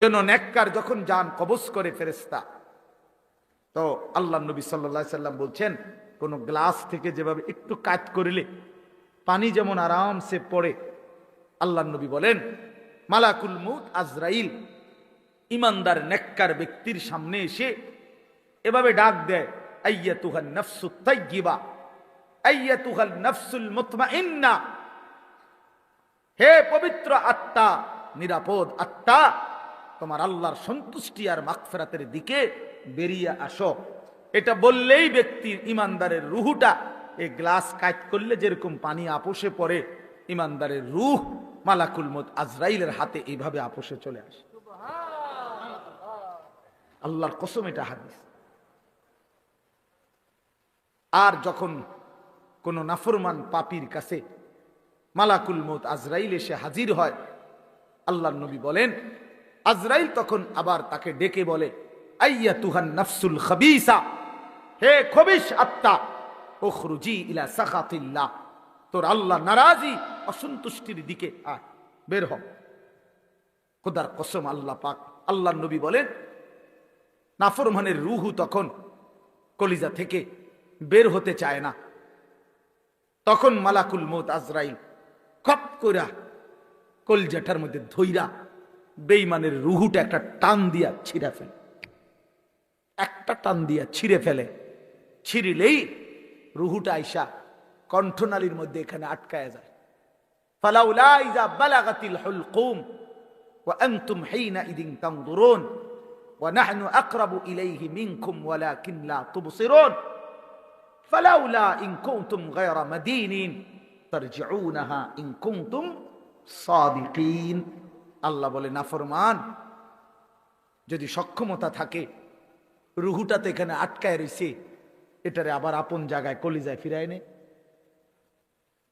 জন্য নেককার যখন জান কবজ করে ফেরেশতা, তো আল্লাহ নবী সাল্লাল্লাহু আলাইহি সাল্লাম বলছেন, কোন গ্লাস থেকে যেভাবে একটু কাট করলে পানি যেমন আরামসে পড়ে, আল্লাহ নবী বলেন মালাকুল মউত আজরাইল ইমানদার নেককার ব্যক্তির সামনে এসে এভাবে ডাক দেয়, আইয়াতুহান নাফসুত তাইয়্যিবা, আইয়াতুহাল নাফসুল মুতমাইন্না, হে পবিত্র আত্মা, নিরাপদ আত্মা, তোমার আল্লাহর সন্তুষ্টি আর মাগফিরাতের দিকে বেরিয়ে আসো। এটা বললেই ব্যক্তির ইমানদারের রুহটা এই গ্লাস কাট করলে যেরকম পানি আপোষে পড়ে, ইমানদারের রূহ মালাকুল মউত আজরাইলের হাতে এইভাবে আপোষে চলে আসে। আল্লাহর কসম, এটা হাদিস। আর যখন কোন নাফরমান পাপীর কাছে মালাকুল মউত আজরাইল এসে হাজির হয়, আল্লাহর নবী বলেন আজরাইল তখন আবার তাকে ডেকে বলে, আইয়াতুহান নাফসুল খাবিসা, হে খবিশ আত্মা, উখরুজি ইলা সাখাতিল্লাহ, তোর আল্লাহ নারাজি অসন্তুষ্টির দিকে আয়, বের হ। খোদার কসম, আল্লাহ পাক, আল্লাহর নবী বলেন নাফরমানের রূহ তখন কলিজা থেকে বের হতে চায় না। তখন মালাকুল মউত আজরাইল খপ কইরা কলজাটার মধ্যে ধইরা বেঈমানের রুহুটা একটা টান দিয়া ছিঁড়ে ফেলে, একটা টান দিয়া ছিঁড়ে ফেলে। ছিঁড়িলেই রুহুটা আইসা কণ্ঠনালীর মধ্যে এখানে আটকায় যায়। ফালাউলা ইযা বালাগাতিল হুলকুম ওয়া আনতুম হিনা ইদিন তানজুরুন ওয়া নাহনু আকরাবু ইলাইহি মিনকুম ওয়ালাকিন লা তুবসিরুন ফালাউলা ইন কুনতুম গায়রা মাদিনিন তারজিউনাহা ইন কুনতুম সাদিকিন। আল্লাহ বলে, নাফরমান যদি সক্ষমতা থাকে, রুহুটাতে এখানে আটকায় রইছে, এটারে আবার আপন জায়গায় কলিজায় ফিরায় নে,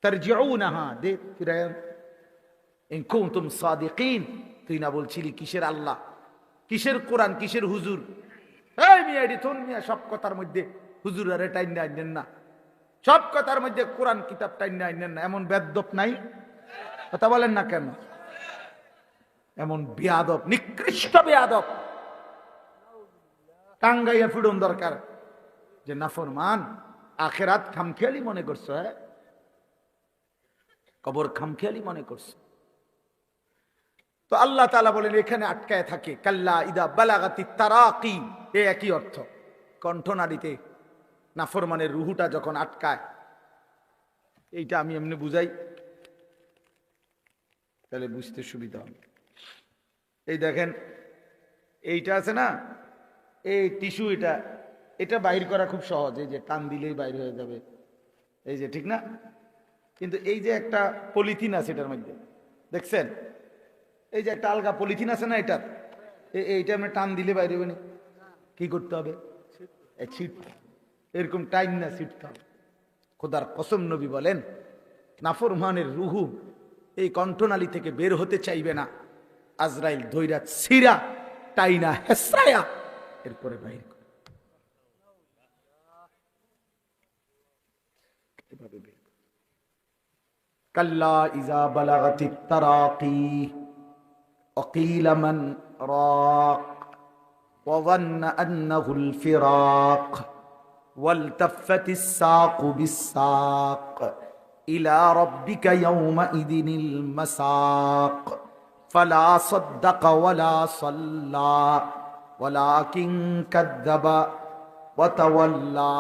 তারজিউনাহা, দে ফিরায়, ইন কুনতুম সাদিকিন। তুই না বলছিলি কিসের আল্লাহ, কিসের কোরআন, কিসের হুজুর? এই মিয়া, এডি থুন মিয়া, সব কথার মধ্যে হুজুর আরে টাইন আইনেন না, সব কথার মধ্যে কোরআন কিতাব টাইন আইনেন না, এমন বেয়াদব নাই? কথা বলেন না কেন? এমন বেয়াদব, নিকৃষ্ট বেয়াদব টাঙ্গাইয়া ফিরুন দরকার যে নাফরমান আখেরাত খামখেয়ালি মনে করছো, কবর খামখেয়ালি মনে করছো। তো আল্লাহ তাআলা বলেন এখানে আটকায় থাকে, কাল্লা ইদা বালাগাতিত তারাকি, এ একই অর্থ। কণ্ঠনালীতে নাফরমানের রুহুটা যখন আটকায়, এইটা আমি এমনি বুঝাই তাহলে বুঝতে সুবিধা হবে। এই দেখেন, এইটা আছে না, এই টিস্যু, এটা বাইর করা খুব সহজ, এই যে টান দিলেই বাইর হয়ে যাবে, এই যে, ঠিক না? কিন্তু এই যে একটা পলিথিন আছে এটার মধ্যে, দেখছেন? এই যে একটা আলগা পলিথিন আছে না, এটার এইটা আমরা টান দিলে বাইরে হবে না, কি করতে হবে? এরকম টাইম না ছিটতে হবে। খোদার কসম, নবী বলেন নাফরমানের রুহু এই কণ্ঠনালী থেকে বের হতে চাইবে না, আজরাইল ধইরা ছিরা টাইনা হেসরায়া এরপরে বাইর করে এভাবে বের করে। কাল্লা ইজা বালাগাতিত তারাকি وقيل من راق وظن أنه الفراق والتفت الساق بالساق إلى ربك يومئذ المساق فلا صدق ولا صلى ولكن كذب وتولى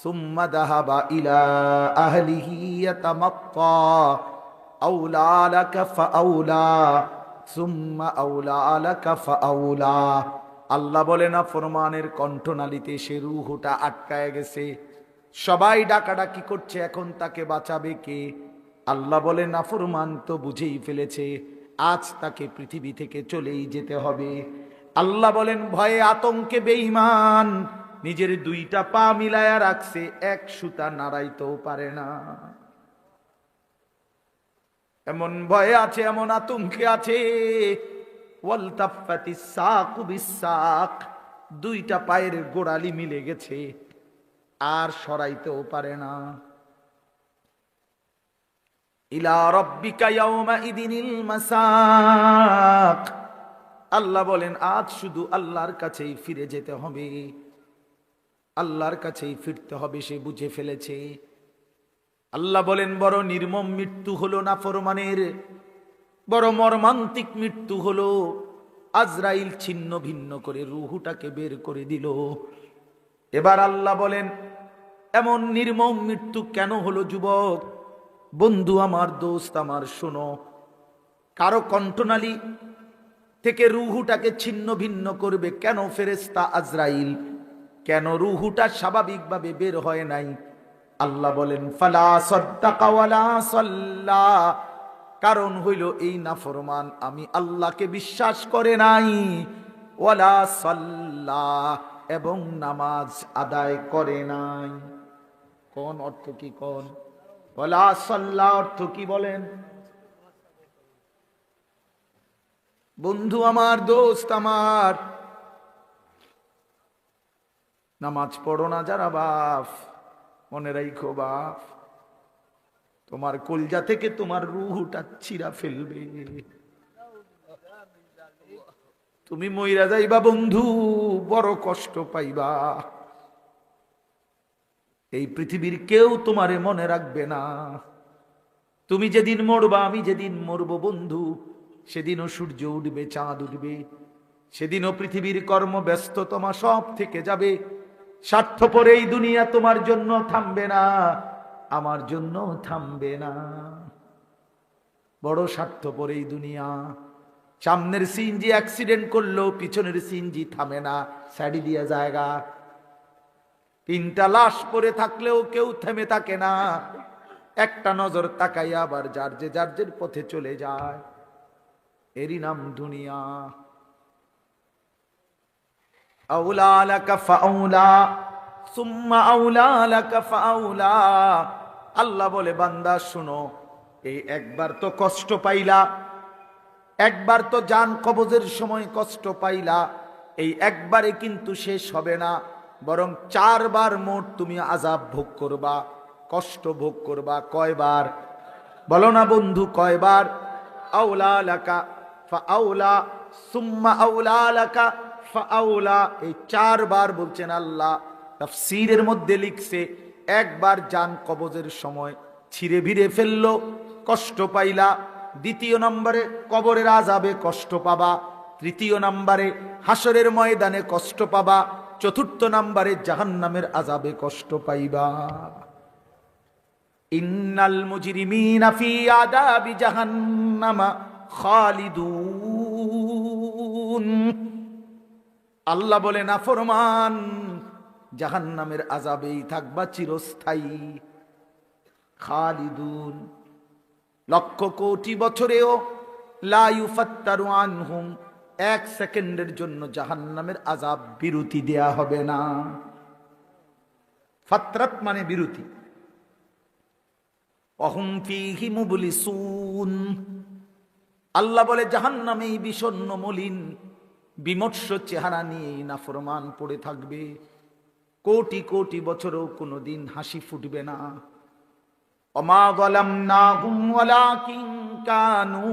ثم ذهب إلى أهله يتمطى أولى لك فأولى সুম্মা আউলা লাকা ফাআউলা। আল্লাহ বলে না ফরমানের কণ্ঠনালীতে সে রূহটা আটকায় গেছে, সবাই ডাকাডাকি করছে, এখন তাকে বাঁচাবে কে? আল্লাহ বলে না ফরমান তো বুঝেই ফেলেছে, আজ তাকে পৃথিবী থেকে চলেই যেতে হবে। আল্লাহ বলেন ভয়ে আতঙ্কে বেঈমান নিজের দুইটা পা মিলায়া রাখছে, এক সুতা নাড়াইতেও পারে না। এমন ভয়ে আছে, এমন আতঙ্কে আছে। ওয়ালতাফাতিস সাকু বিসাক, দুইটা পায়ের গোড়ালি মিলে গেছে, আর সরাইতেও পারে না। ইলা রাব্বিকা ইয়াউমা ইদিনিল মাসাক, আল্লাহ বলেন আজ শুধু আল্লাহর কাছেই ফিরে যেতে হবে, আল্লাহর কাছেই ফিরতে হবে, সে বুঝে ফেলেছে। আল্লাহ বলেন বড় নির্মম মৃত্যু হলো নাফরমানের, বড় মর্মান্তিক মৃত্যু হলো। আজরাইল ছিন্ন ভিন্ন করে রুহুটাকে বের করে দিল। এবার আল্লাহ বলেন এমন নির্মম মৃত্যু কেন হলো যুবক? বন্ধু আমার, দোস্ত আমার, শোনো, কারো কণ্ঠনালী থেকে রুহুটাকে ছিন্ন ভিন্ন করবে কেন ফেরেশতা আজরাইল? কেন রুহুটা স্বাভাবিকভাবে বের হয় নাই? আল্লাহ বলেন ফালা সাদ্দাকা ওয়ালা সাল্লা, কারণ হইল এই নাফরমান আমি আল্লাহকে বিশ্বাস করে নাই, ওয়ালা সাল্লা, এবং নামাজ আদায় করে নাই। কোন অর্থ কি? কোন ওয়ালা সাল্লা অর্থ কি বলেন? বন্ধু আমার, দোস্ত আমার, নামাজ পড়ো না যারা বাপ, মনে রাখো বাপ, তোমার কলজা থেকে তোমার রুহটা ছিঁড়া ফেলবে, তুমি মইরা যাইবা বন্ধু, বড় কষ্ট পাইবা। এই পৃথিবীর কেউ তোমারে মনে রাখবে না। তুমি যেদিন মরবা, আমি যেদিন মরব বন্ধু, সেদিনও সূর্য উঠবে, চাঁদ উঠবে, সেদিনও পৃথিবীর কর্মব্যস্ততমা সব থেকে যাবে। স্বার্থপর এই দুনিয়া তোমার জন্য থামবে না, আমার জন্য থামবে না। বড় স্বার্থপর এই দুনিয়া। সামনের সিএনজি অ্যাক্সিডেন্ট করলো, পিছনের সিএনজি থামে না, সাইডি দিয়া জায়গা। তিনটা লাশ পড়ে থাকলেও কেউ থেমে থাকে না, একটা নজর তাকাইয়া আবার যার যে পথে চলে যায়। এরই নাম দুনিয়া। আউলা লাকা ফাউলা সুম্মা আউলা লাকা ফাউলা। আল্লাহ বলে বান্দা শুনো, এই একবার তো কষ্ট পাইলা, একবার তো জান কবজের সময় কষ্ট পাইলা, এই একবারে কিন্তু শেষ হবে না, বরং 4 বার মোট তুমি আযাব ভোগ করবা, কষ্ট ভোগ করবা। কয়বার বলো না বন্ধু, কয়বার? আউলা লাকা ফাউলা সুম্মা আউলা লাকা ফাউলা, এই 4 বার বলছেন আল্লাহ। তাফসীরের মধ্যে লিখছে একবার জান কবজের সময় ছিঁড়ে ভিড়ে ফেললো, কষ্ট পাইলা। দ্বিতীয় নম্বরে কবরের আযাবে কষ্ট পাবা। তৃতীয় নম্বরে হাসরের ময়দানে কষ্ট পাবা। চতুর্থ নম্বরে জাহান্নামের আযাবে কষ্ট পাইবা। ইন্নাল মুজরিমিনা ফি আযাবি জাহান্নামা খালিদুন। আল্লাহ বলে নাফরমান জাহান্নামের আযাবেই থাকবা চিরস্থায়ী। খালিদুন, লক্ষ কোটি বছরেও লা ইউফাত্তারু আনহুম, 1 সেকেন্ডের জন্য জাহান্নামের আযাব বিরতি দেয়া হবে না। ফাতরাত মানে বিরতি। অহুম ফীহি মুবলিসুন। আল্লাহ বলে জাহান্নামে বিষণ্ণ মলিন বিমর্ষ চেহারা নিয়ে নাফরমান পড়ে থাকবে, কোটি কোটি বছরও কোনোদিন হাসি ফুটবে না। ওমা যালামনাহুম ওয়ালাকিন কানু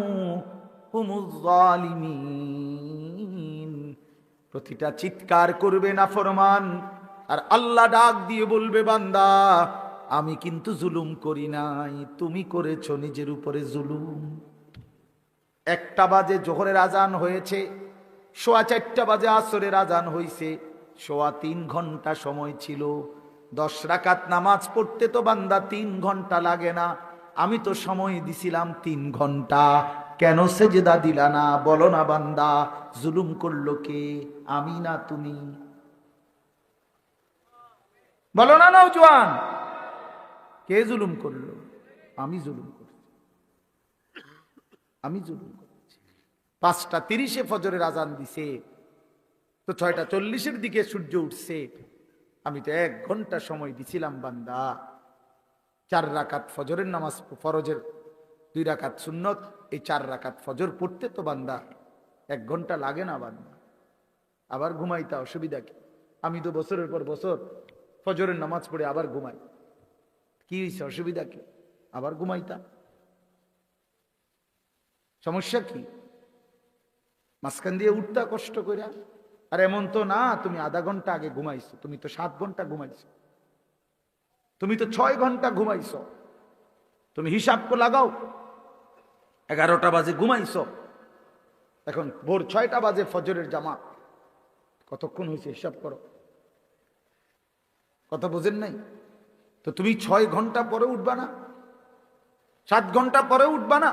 হুমুজ জালিমিন। প্রতিটা চিৎকার করবে নাফরমান, আর আল্লাহ ডাক দিয়ে বলবে বান্দা আমি কিন্তু জুলুম করি নাই, তুমি করেছো নিজের উপরে জুলুম। 1টা বাজে জোহরের আজান হয়েছে, 4:15 বাজে আসরের আজান হয়েছে, 3.25 ঘন্টা সময় ছিল। 10 রাকাত নামাজ পড়তে তো বান্দা 3 ঘন্টা লাগে না, আমি তো সময় দিছিলাম 3 ঘন্টা, কেন সেজদা দিলা না? বলো না বান্দা, জুলুম করলো কে? আমি না তুমি? বলো না নওজোয়ান, কে জুলুম করলো? আমি জুলুম করছি, আমি জুলুম করছি। 5:30 ফজরের আজান দিছে, তো 6:40 দিকে সূর্য উঠছে, আমি তো 1 ঘন্টা সময় দিছিলাম বান্দা। 4 রাকাত ফজরের নামাজ, ফরজের 2 রাকাত সুন্নত, এই 4 রাকাত ফজর পড়তে তো বান্দা 1 ঘন্টা লাগে না বান্দা। আবার ঘুমাইতা অসুবিধা কি? আমি তো বছরের পর বছর ফজরের নামাজ পড়ে আবার ঘুমাই, কি হয়েছে? অসুবিধা কি? আবার ঘুমাইতা, সমস্যা কি? মাঝখান দিয়ে উঠতা কষ্ট করে। আর এমন তো না তুমি আধা ঘন্টা আগে ঘুমাইছো, তুমি তো 7 ঘন্টা ঘুমাইছো, তুমি তো 6 ঘন্টা ঘুমাইছো। তুমি হিসাব করে লাগাও, 11টা বাজে ঘুমাইছো, এখন ভোর 6টা বাজে ফজরের জামাত, কতক্ষণ হয়েছে হিসাব করো। কথা বোঝেন নাই? তো তুমি 6 ঘন্টা পরে উঠবা না? 7 ঘন্টা পরে উঠবা না?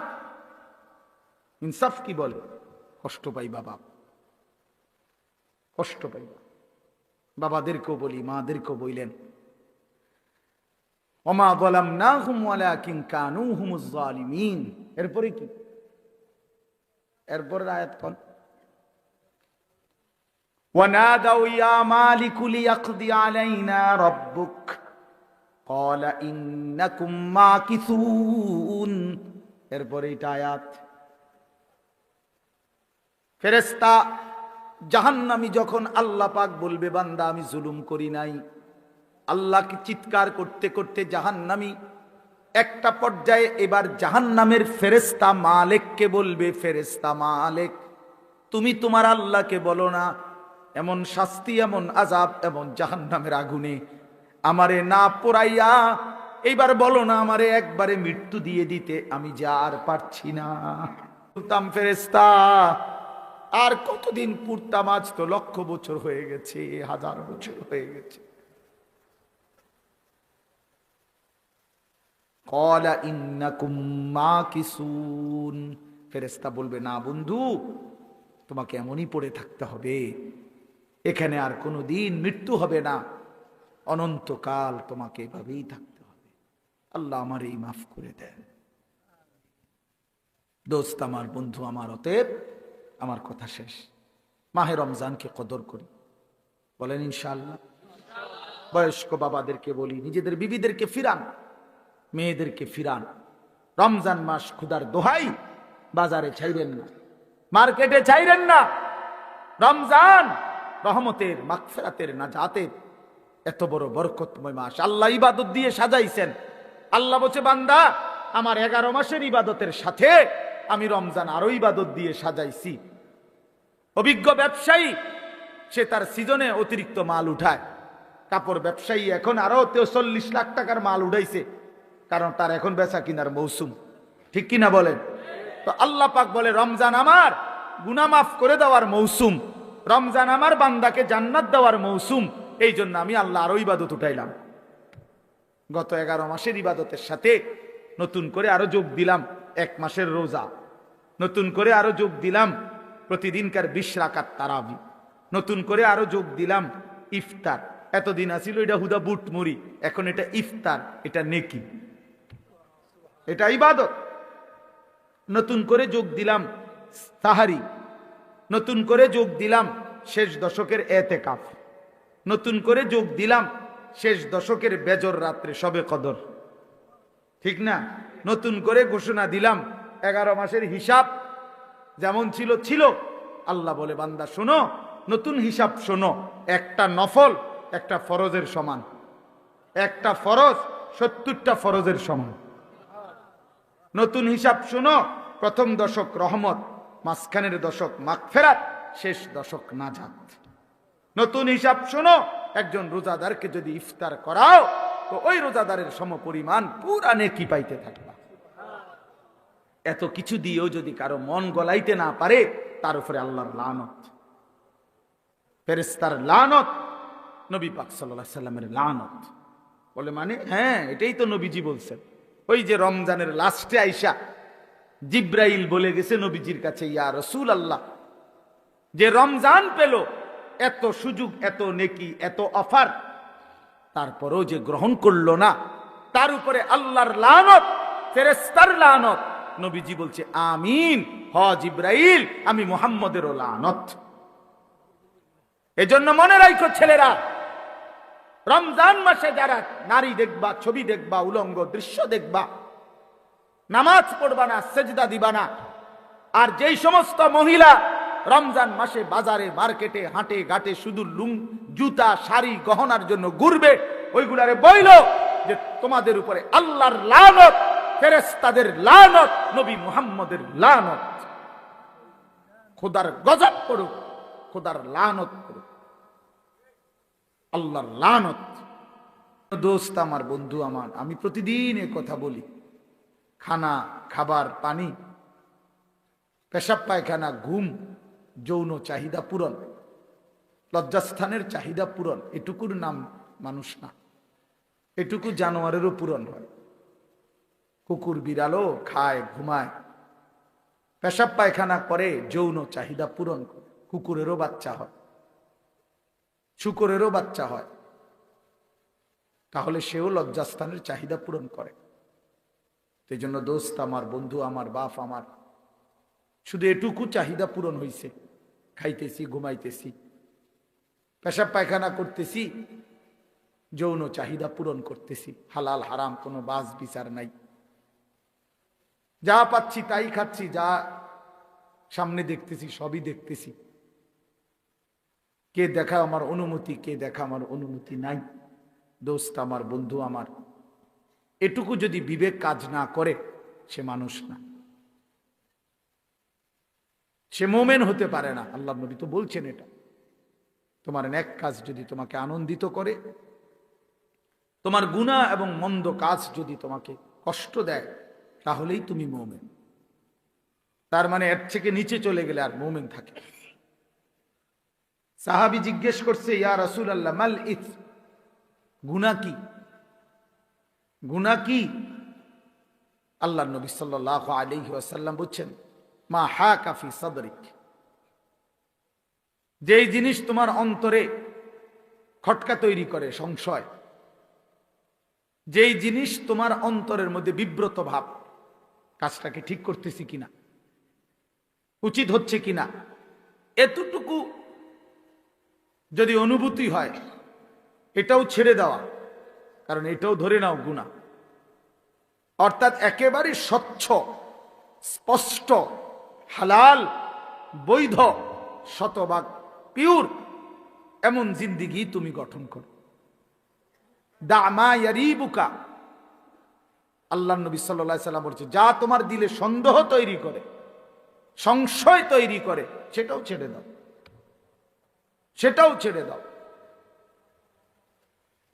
ইনসাফ কি বলে? কষ্ট পাইবা বাপ, কষ্ট পাইবা। বাবাদেরকেও বলি, মাদেরকেও বললেন, ওমা যালামনাহুম ওয়ালাকিন কানু হুমুজ জালিমিন। এরপরে কি? এরপরের আয়াত কোন? ওয়ানাদাউ ইয়া মালিকু লিয়াকদি আলাইনা রাব্বুক ক্বালা ইন্নাকুম মাকিসুন। এরপরে এটা আয়াত। ফেরেশতা জাহান্নামী যখন আল্লাহ পাক বলবে বান্দা আমি জুলুম করি নাই, আল্লাহকে চিৎকার করতে করতে জাহান্নামী একটা পর্যায়ে এবার জাহান্নামের ফেরেশতা মালিককে বলবে, ফেরেশতা মালিক তুমি তোমার আল্লাহকে বলো না এমন শাস্তি, এমন আযাব, এমন জাহান্নামের আগুনে আমারে না পোড়াইয়া এইবার বলো না আমারে একবারে মৃত্যু দিয়ে দিতে, আমি যা আর পারছি না। বলতাম ফেরেশতা আর কতদিন পুরতাম, আজ তো লক্ষ বছর হয়ে গেছে, 1000 বছর হয়ে গেছে। ক্বালা ইন্নাকুম মাকিসুন। ফেরেশতা বলবে না বন্ধু, তোমাকে এমনই পড়ে থাকতে হবে, এখানে আর কোনোদিন মৃত্যু হবে না, অনন্তকাল তোমাকে এভাবেই থাকতে হবে। আল্লাহ আমার এই মাফ করে দেন। দোস্ত আমার, বন্ধু আমার, অতএব আমার কথা শেষ, মাহে রমজানকে কদর করি, বলেন ইনশাআল্লাহ। বয়স্ক বাবাদেরকে বলি নিজেদের বিবিদেরকে ফিরান, মেয়েদেরকে ফিরান। রমজান মাস ক্ষুধার দোহাই, বাজারে ছাইরেন না, মার্কেটে ছাইরেন না। রমজান রহমতের, মাগফিরাতের, নাজাতের এত বড় বরকতময় মাস আল্লাহ ইবাদত দিয়ে সাজাইছেন। আল্লাহ বলছে বান্দা আমার 11 মাসের ইবাদতের সাথে আমি রমজান আরো ইবাদত দিয়ে সাজাইছি। অভিজ্ঞ ব্যবসায়ী সে তার সিজনে অতিরিক্ত মাল উঠায়। কাপড় ব্যবসায়ী এখন আরো 43 লাখ টাকার মাল উঠাইছে, কারণ তার এখন বেচা কিনার মৌসুম, ঠিক কিনা বলেন? তো আল্লাহ পাক বলে রমজান আমার গুনাহ মাফ করে দেওয়ার মৌসুম, রমজান আমার বান্দাকে জান্নাত দেওয়ার মৌসুম, এই জন্য আমি আল্লাহ আরো ইবাদত উঠাইলাম। গত 11 মাসের ইবাদতের সাথে নতুন করে আরো যোগ দিলাম 1 মাসের রোজা, নতুন করে আরো যোগ দিলাম প্রতিদিনকার 20 রাকাত তারাবি, নতুন করে আরো যোগ দিলাম ইফতার। এতদিন আছিল এটা হুদা বুট মুড়ি, এখন এটা ইফতার, এটা নেকি, এটা ইবাদত। নতুন করে যোগ দিলাম সাহারি, নতুন করে যোগ দিলাম শেষ দশকের এতেকাফ, নতুন করে যোগ দিলাম শেষ দশকের বেজর রাত্রে শবে কদর, ঠিক না? নতুন করে ঘোষণা দিলাম 11 মাসের হিসাব যেমন ছিল ছিল। আল্লাহ বলে বান্দা শোনো, নতুন হিসাব শোনো, একটা নফল একটা ফরজের সমান, একটা ফরজ 70টা ফরজের সমান। নতুন হিসাব শোনো, প্রথম দশক রহমত, মাঝখানের দশক মাগফিরাত, শেষ দশক নাজাত। নতুন হিসাব শোনো, একজন রোজাদারকে যদি ইফতার করাও তো ওই রোজাদারের সমপরিমাণ পুরা নেকি পাইতে থাকবা। এত কিছু দিয়েও যদি কারো মন গলাইতে না পারে, তার উপরে আল্লাহর লানত, ফেরেশতার লানত, নবী পাক সাল্লাল্লাহু আলাইহি সাল্লামের লানত। বলে মানে হ্যাঁ, এটাই তো নবীজি বলছেন। ওই যে রমজানের লাস্টে আইসা জিব্রাইল বলে গেছে নবীজির কাছে, ইয়া রাসূলুল্লাহ, যে রমজান পেল, এত সুযোগ, এত নেকি, এত অফার, তারপরেও যে গ্রহণ করলো না, তার উপরে আল্লাহর লানত, ফেরেশতার লানত। নবীজি বলছে আমিন, হ জিব্রাইল, আমি মুহাম্মদেরও লানত। এজন্য মনে রাখো ছেলেরা, রমজান মাসে যারা নারী দেখবা, ছবি দেখবা, উলঙ্গ দৃশ্য দেখবা, নামাজ পড়বা না, সেজদা দিবা না। আর যেই সমস্ত মহিলা রমজান মাসে বাজারে মার্কেটে হাটে ঘাটে শুধু জুতা শাড়ি গহনার জন্য ঘুরবে, ওইগুলারে বইল যে তোমাদের উপরে আল্লাহর লানত, ফেরেশতাদের লানত, নবী মুহাম্মদের লানত। খোদার গজব পড়ুক, খোদার লানত পড়ুক, আল্লাহর লানত। দোস্ত আমার, বন্ধু আমার, আমি প্রতিদিন এ কথা বলি, খানা, খাবার, পানি, পেশাব পায়খানা, ঘুম, যৌন চাহিদা পূরণ, লজ্জাস্থানের চাহিদা পূরণ, এটুকুর নাম মানুষ না। এটুকু জানোয়ারেরও পূরণ হয়। কুকুর বিড়ালও খায়, ঘুমায়, পেশাব পায়খানা করে, যৌন চাহিদা পূরণ করে। কুকুরেরও বাচ্চা হয়, শুকরেরও বাচ্চা হয়, তাহলে সেও লজ্জাস্থানের চাহিদা পূরণ করে। সেই জন্য দোস্ত আমার, বন্ধু আমার, বাপ আমার, শুধু এটুকু চাহিদা পূরণ হইছে, খাইতেছি, ঘুমাইতেছি, পেশাব পায়খানা করতেছি, যৌন চাহিদা পূরণ করতেছি, হালাল হারাম কোনো বাজ বিচার নাই, যা পাচ্ছি তাই খাচ্ছি, যা সামনে দেখতেছি সবই দেখতেছি। কে দেখা আমার অনুমতি, কে দেখা আমার অনুমতি নাই। দোস্ত আমার, বন্ধু আমার, এটুকু যদি বিবেক কাজ না করে, সে মানুষ না, সে মোমেন হতে পারে না। আল্লাহ নবী তো বলছেন এটা। তোমার নেক কাজ যদি তোমাকে আনন্দিত করে, তোমার গুনাহ এবং মন্দ কাজ যদি তোমাকে কষ্ট দেয়, তাহলেই তুমি মোমেন। তার মানে এর থেকে নিচে চলে গেলে আর মোমেন থাকে। সাহাবী জিজ্ঞেস করছে, ইয়া রাসূলুল্লাহ, মাল ইথ, গুনাহ কি? গুনাহ কি? আল্লাহ নবী সাল্লাল্লাহু আলাইহি ওয়াসাল্লাম বলছেন, মা হাকা ফি সাদরিক, যেই জিনিস তোমার অন্তরে খটকা তৈরি করে, সংশয়, যেই জিনিস তোমার অন্তরের মধ্যে বিব্রত ভাব, কাজটাকে ঠিক করতেছি কিনা, উচিত হচ্ছে কিনা, এতটুকু যদি অনুভূতি হয়, এটাও ছেড়ে দেওয়া, কারণ এটাও ধরে নাও গুনাহ। অর্থাৎ একেবারে স্বচ্ছ, স্পষ্ট, হালাল, বৈধ, শতভাগ পিওর এমন জিন্দিগি তুমি গঠন করো। দা মা ইয়ারিবুকা, আল্লাহ নবী সাল্লাল্লাহু আলাইহি সাল্লাম বলছে, যা তোমার দিলে সন্দেহ তৈরি করে, সংশয় তৈরি করে, সেটাও ছেড়ে দাও, সেটাও ছেড়ে দাও।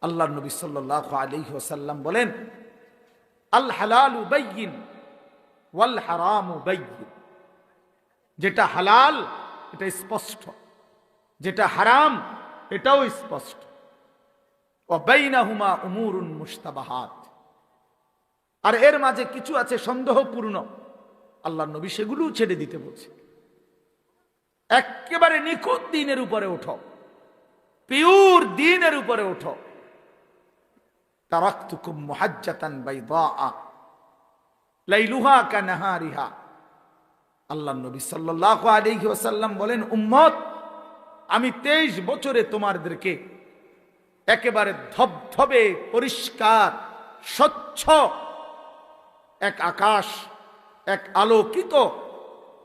আল্লাহ নবী সাল্লাল্লাহু আলাইহি ওয়াসাল্লাম বলেন, আল হালালু বাইয়িন ওয়াল হারামু বাইয়িন, যেটা হালাল এটা স্পষ্ট, যেটা হারাম এটাও স্পষ্ট। ওয়া বাইনাহুমা উমুরুন মুশতাবাহাত, আর এর মাঝে কিছু আছে সন্দেহপূর্ণ, আল্লাহ নবী সেগুলোও ছেড়ে দিতে বলছে। একেবারে নিখুঁত দ্বীনের উপরে ওঠো, পিওর দ্বীনের উপরে ওঠো। তারাকতুকুম মুহাজ্জাতান বাইদা লাইলুহা কানাহারিহা, আল্লাহ নবী সাল্লাল্লাহু আলাইহি ওয়াসাল্লাম বলেন, উম্মত, আমি 23 বছরে তোমাদেরকে একেবারে ধবধবে পরিষ্কার স্বচ্ছ এক আকাশ, এক আলোকিত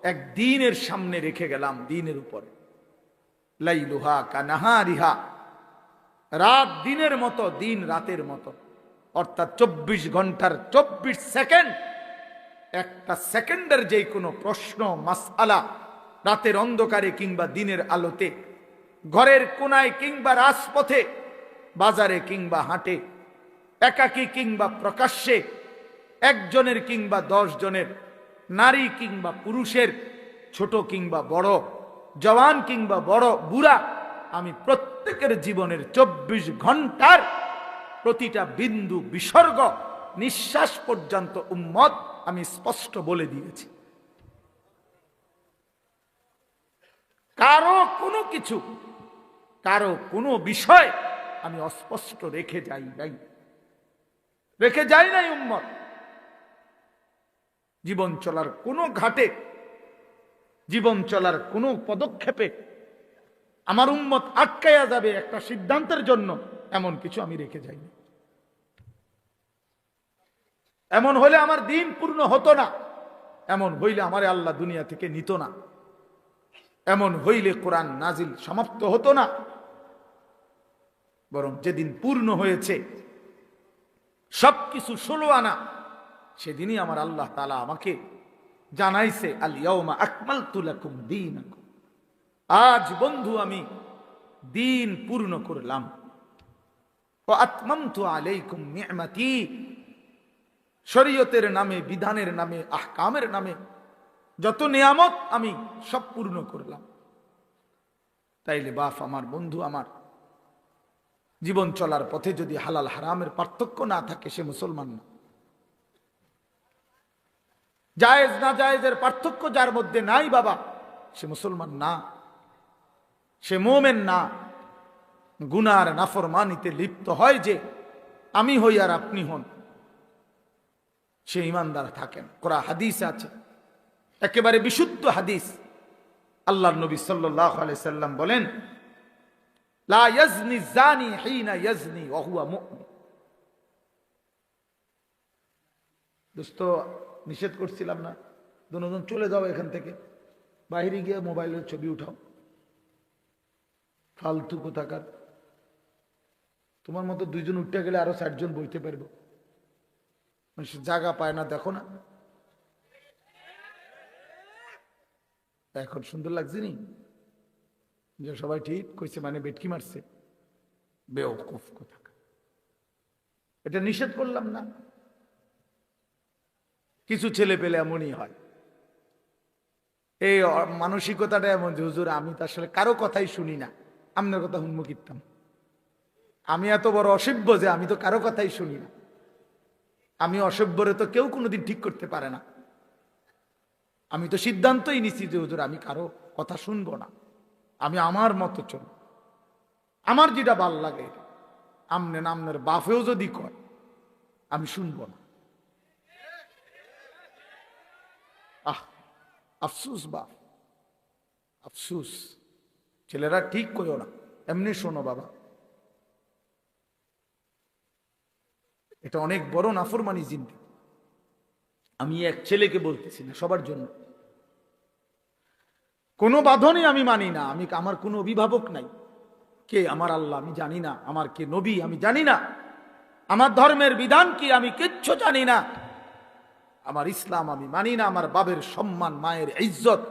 এক দ্বীনের সামনে রেখে গেলাম, দ্বীনের উপরে। লাইলুহা কানাহারিহা, রাত দিনের মতো, দিন রাতের মতো, অর্থাৎ 24 ঘন্টার 24 সেকেন্ড, একটা সেকেন্ডের যে কোনো প্রশ্ন মাসআলা, রাতের অন্ধকারে কিংবা দিনের আলোতে, ঘরের কোনায় কিংবা রাজপথে, বাজারে কিংবা হাটে, একাকী কিংবা প্রকাশ্যে, একজনের কিংবা 10 জনের, নারী কিংবা পুরুষের, ছোট কিংবা বড়, জওয়ান কিংবা বড় বুড়া, আমি প্রত্যেকের জীবনের 24 ঘন্টার প্রতিটা বিন্দু বিসর্গ, নিঃশ্বাস পর্যন্ত উম্মত আমি স্পষ্ট বলে দিয়েছি। কারো কোনো কিছু, কারো কোনো বিষয় আমি অস্পষ্ট রেখে যাই নাই, রেখে যাই নাই উম্মত। জীবন চলার কোনো ঘাটে, জীবন চলার কোনো পদক্ষেপে আমার উম্মত আটকায়া যাবে একটা সিদ্ধান্তের জন্য, এমন কিছু আমি রেখে যাইনি। এমন হলে আমার দিন পূর্ণ হতো না, এমন হইলে আমারে আল্লাহ দুনিয়া থেকে নিত না, এমন হইলে কোরআন নাজিল সমাপ্ত হতো না। বরং যেদিন পূর্ণ হয়েছে সবকিছু 16 আনা, সেদিনই আমার আল্লাহ তাআলা আমাকে জানাইছে আল ইয়াউমা আকমালতু লাকুম দীনাকুম, আজ বন্ধু আমি দিন পূর্ণ করলাম। ওয়া আতমামতু আলাইকুম নি'মাতি, শরীয়তের নামে, বিধানের নামে, আহকামের নামে যত নিয়ামত আমি সব পূর্ণ করলাম। তাইলে বাপ আমার, বন্ধু আমার, জীবন চলার পথে যদি হালাল হারামের পার্থক্য না থাকে সে মুসলমান না। জায়েজ না জায়েজের পার্থক্য যার মধ্যে নাই বাবা, সে মুসলমান না, সে মুমিন না। গুনার নাফরমানিতে লিপ্ত হয় যে আমি হই আর আপনি হন, সে ঈমানদার থাকেন। কোরআন হাদিস আছে, একেবারে বিশুদ্ধ হাদিস। আল্লাহর নবী সাল্লাল্লাহু আলাইহি সাল্লাম বলেন, লা ইয়াজনি জানি হিনা ইয়াজনি ওয়া হুয়া মুমিন। দোস্ত, নিষেধ করছিলাম না, দুজন চলে যাও এখান থেকে, বাইরে গিয়ে মোবাইলের ছবি উঠাও, ফালতু কোথাকার। তোমার মতো দুইজন উঠতে গেলে আরো 60 জন বইতে পারবো, জায়গা পায় না, দেখো না এখন সুন্দর লাগছে নি যে সবাই ঠিক কইছে, মানে বেটকি মারছে, বেওকুফ কোথাকার। এটা নিষেধ করলাম না। কিছু ছেলে পেলে এমনই হয়, এই মানসিকতাটা এমন যে হুজুর আমি তো আসলে কারো কথাই শুনি না, আপনার কথা হুন্মু কিতাম, আমি এত বড় অসভ্য যে আমি তো কারো কথাই শুনি না। আমি অসভ্যরে তো কেউ কোনোদিন ঠিক করতে পারে না। আমি তো সিদ্ধান্তই নিছি যে হুজুর আমি কারো কথা শুনবো না, আমি আমার মতো চল, আমার যেটা ভাল লাগে, আমনে নামনের বাফেও যদি কয় আমি শুনবো না। আহ, আফসুস বাপ, আফসুস। ছেলেরা ঠিক করো না, এমনি শোনো বাবা, এটা অনেক বড় নাফরমানি জিন্দেগি। আমি এক ছেলেকে বলতেছি না, সবার জন্য। কোনো বাঁধনই আমি মানি না, আমি আমার কোনো অভিভাবক নাই। কে আমার আল্লাহ আমি জানি না, আমার কে নবী আমি জানি না, আমার ধর্মের বিধান কি আমি কিচ্ছু জানি না, আমার ইসলাম আমি মানি না, আমার বাবের সম্মান, মায়ের ইজ্জত,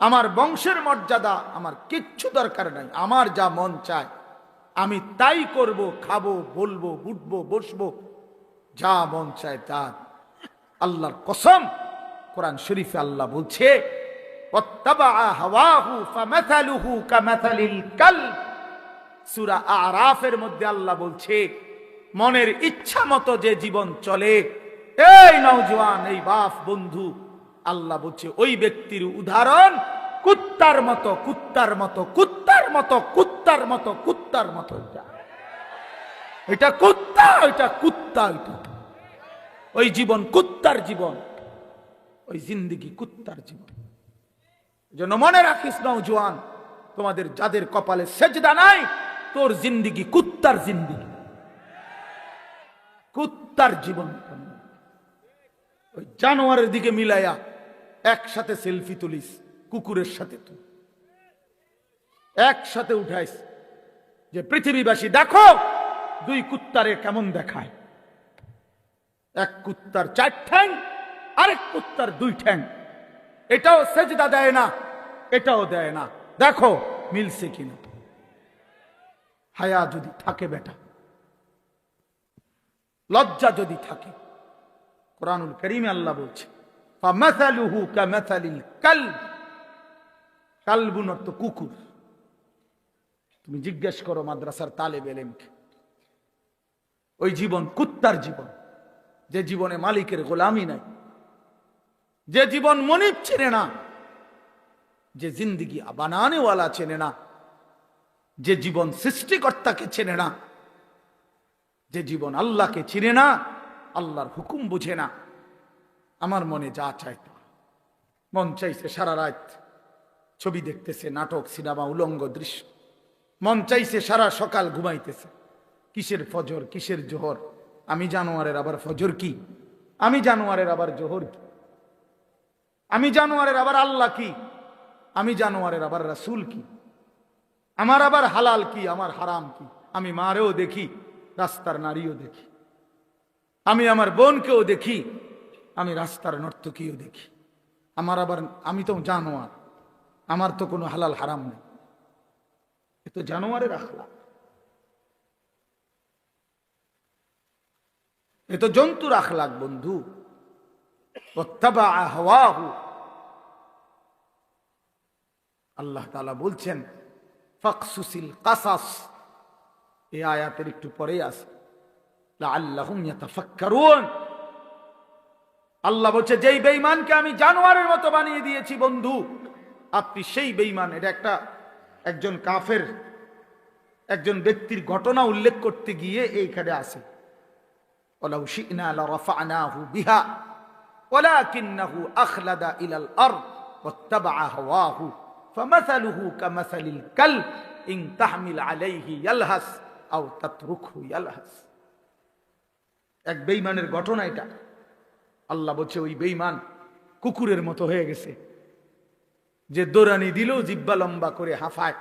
আমার বংশের মর্যাদা আমার কিচ্ছু দরকার নাই। আমার যা মন চায় আমি তাই করব, খাবো, বলবো, উঠবো, বসবো, যা মন চায় তা। আল্লাহর কসম, কোরআন শরীফে আল্লাহ বলছে, সূরা আরাফের মধ্যে আল্লাহ বলছে, মনের ইচ্ছা মতো যে জীবন চলে, এই নওজোয়ান, এই বাপ, বন্ধু, আল্লাহ বলছে ওই ব্যক্তির উদাহরণ কুত্তার মতো, কুত্তার মতো, কুত্তার মতো, কুত্তার মতো, কুত্তার মতো। এটা কুত্তা, এটা কুত্তা, এটা ওই জীবন কুত্তার জীবন, ওই জিন্দেগি কুত্তার জীবন। জন্য মনে রাখিস নওজোয়ান, তোমাদের যাদের কপালে সেজদা নাই, তোর জিন্দেগি কুত্তার জিন্দেগি, কুত্তার জীবন। ওই জানোয়ারের দিকে মিলাইয়া একসাথে সেলফি তুলিস, কুকুরের সাথে তুই একসাথে উঠাইস যে পৃথিবীবাসী দেখো দুই কুত্তারে কেমন দেখায়। এক কুত্তার 4 ঠ্যাং, আরেক কুত্তার 2 ঠ্যাং, এটাও সেজদা দেয় না, এটাও দেয় না, দেখো মিলছে কিনা। হায়া যদি থাকে বেটা, লজ্জা যদি থাকে, কোরআনুল কারীমে আল্লাহ বলছে, ফামাসালুহু কামাসালিল কালব, কালবুন অর্থ কুকুর। তুমি জিজ্ঞেস করো মাদ্রাসার তালেব ইলমকে, ওই জীবন কুত্তার জীবন, যে জীবনে মালিকের গোলামি নাই, যে জীবন মনিব চেনে না, যে জিন্দেগি বানানেওয়ালা চেনে না, যে জীবন সৃষ্টিকর্তাকে চেনে না, যে জীবন আল্লাহকে চিনে না, আল্লাহর হুকুম বুঝে না। আমার মনে যা চাইত, মন চাইছে সারা রাত ছবি দেখতেছে, নাটক, সিনেমা, উলঙ্গ দৃশ্য, মন চাইছে সারা সকাল ঘুমাইতেছে। কিসের ফজর, কিসের জোহর? আমি জানোয়ারের আবার ফজর কি? আমি জানোয়ারের আবার জোহর কি? আমি জানোয়ারের আবার আল্লাহ কি? আমি জানোয়ারের আবার রাসূল কি? আমার আবার হালাল কি, আমার হারাম কি? আমি মারেও দেখি, রাস্তার নারীও দেখি, আমি আমার বোনকেও দেখি, আমি রাস্তার নর্তকীও দেখি। আমি তো জানোয়ার, আমার তো কোনো হালাল হারাম নেই। এ তো জানোয়ারের আখলাক, এ তো জন্তুর আখলাক বন্ধু। ওয়াত্তাবা হাওয়াহু, আল্লাহ তাআলা বলছেন ফাকসুসিল কাসাস, এই আয়াতের একটু পরেই আছে লাআল্লাহুম ইয়াতাফাক্কারুন। আল্লাহ বলছে যেই বেঈমানকে আমি জানোয়ারের মতো বানিয়ে দিয়েছি বন্ধু, আপনি সেই বেঈমান। এটা একজন কাফের একজন ব্যক্তির ঘটনা উল্লেখ করতে গিয়ে এইখানে আছে ওয়ালাউ শি'না লারাফা'নাহু বিহা ওয়ালাকিন্নাহু আখলাদা ইলাল আরদ ওয়াত্তাবা'a হাওয়াহু ফামাসালুহু কামাসালিল কালব ইন তাহমিল আলাইহি ইয়ালহাস আও তাতরুকহু ইয়ালহাস। এক বেঈমানের ঘটনা এটা। আল্লাহ বলছে ওই বেঈমান কুকুরের মতো হয়ে গেছে, যে দৌড়ানি দিলেও জিহ্বা লম্বা করে হাঁফায়,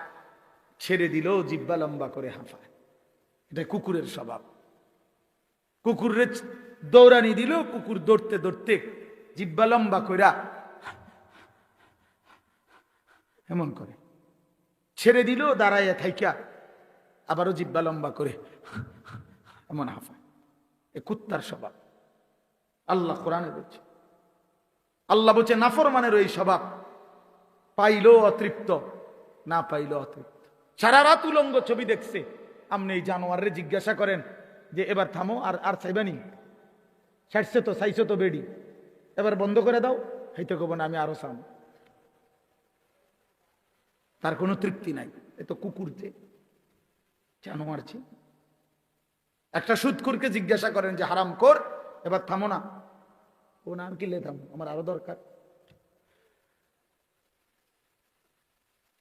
ছেড়ে দিলেও জিহ্বা লম্বা করে হাঁফায়। এটা কুকুরের স্বভাব। কুকুরের দৌড়ানি দিলেও কুকুর দৌড়তে দৌড়তে জিহ্বা লম্বা কইরা এমন করে, ছেড়ে দিলেও দাঁড়াইয়া থাইকা আবারও জিহ্বা লম্বা করে এমন হাঁফায়। এ কুত্তার স্বভাব। আল্লাহ কোরআনে বলছে, আল্লাহ বলছে নাফরমানের ওই স্বভাব, পাইলেও অতৃপ্ত, না পাইলেও অতৃপ্ত। সারা রাত উলঙ্গ ছবি দেখছে। আপনি এই জানোয়ারের জিজ্ঞাসা করেন যে এবার থামো, আর চাইবানি, চাইছো তো বেডি, এবার বন্ধ করে দাও, হইতে কব না আমি আরো চাম। তার কোনো তৃপ্তি নাই। এ তো কুকুর যে, জানোয়ার যে। একটা সুদখোরকে জিজ্ঞাসা করেন যে হারাম কর, এবার থামো না, ও না আমি কিলে থামো, আমার আরো দরকার।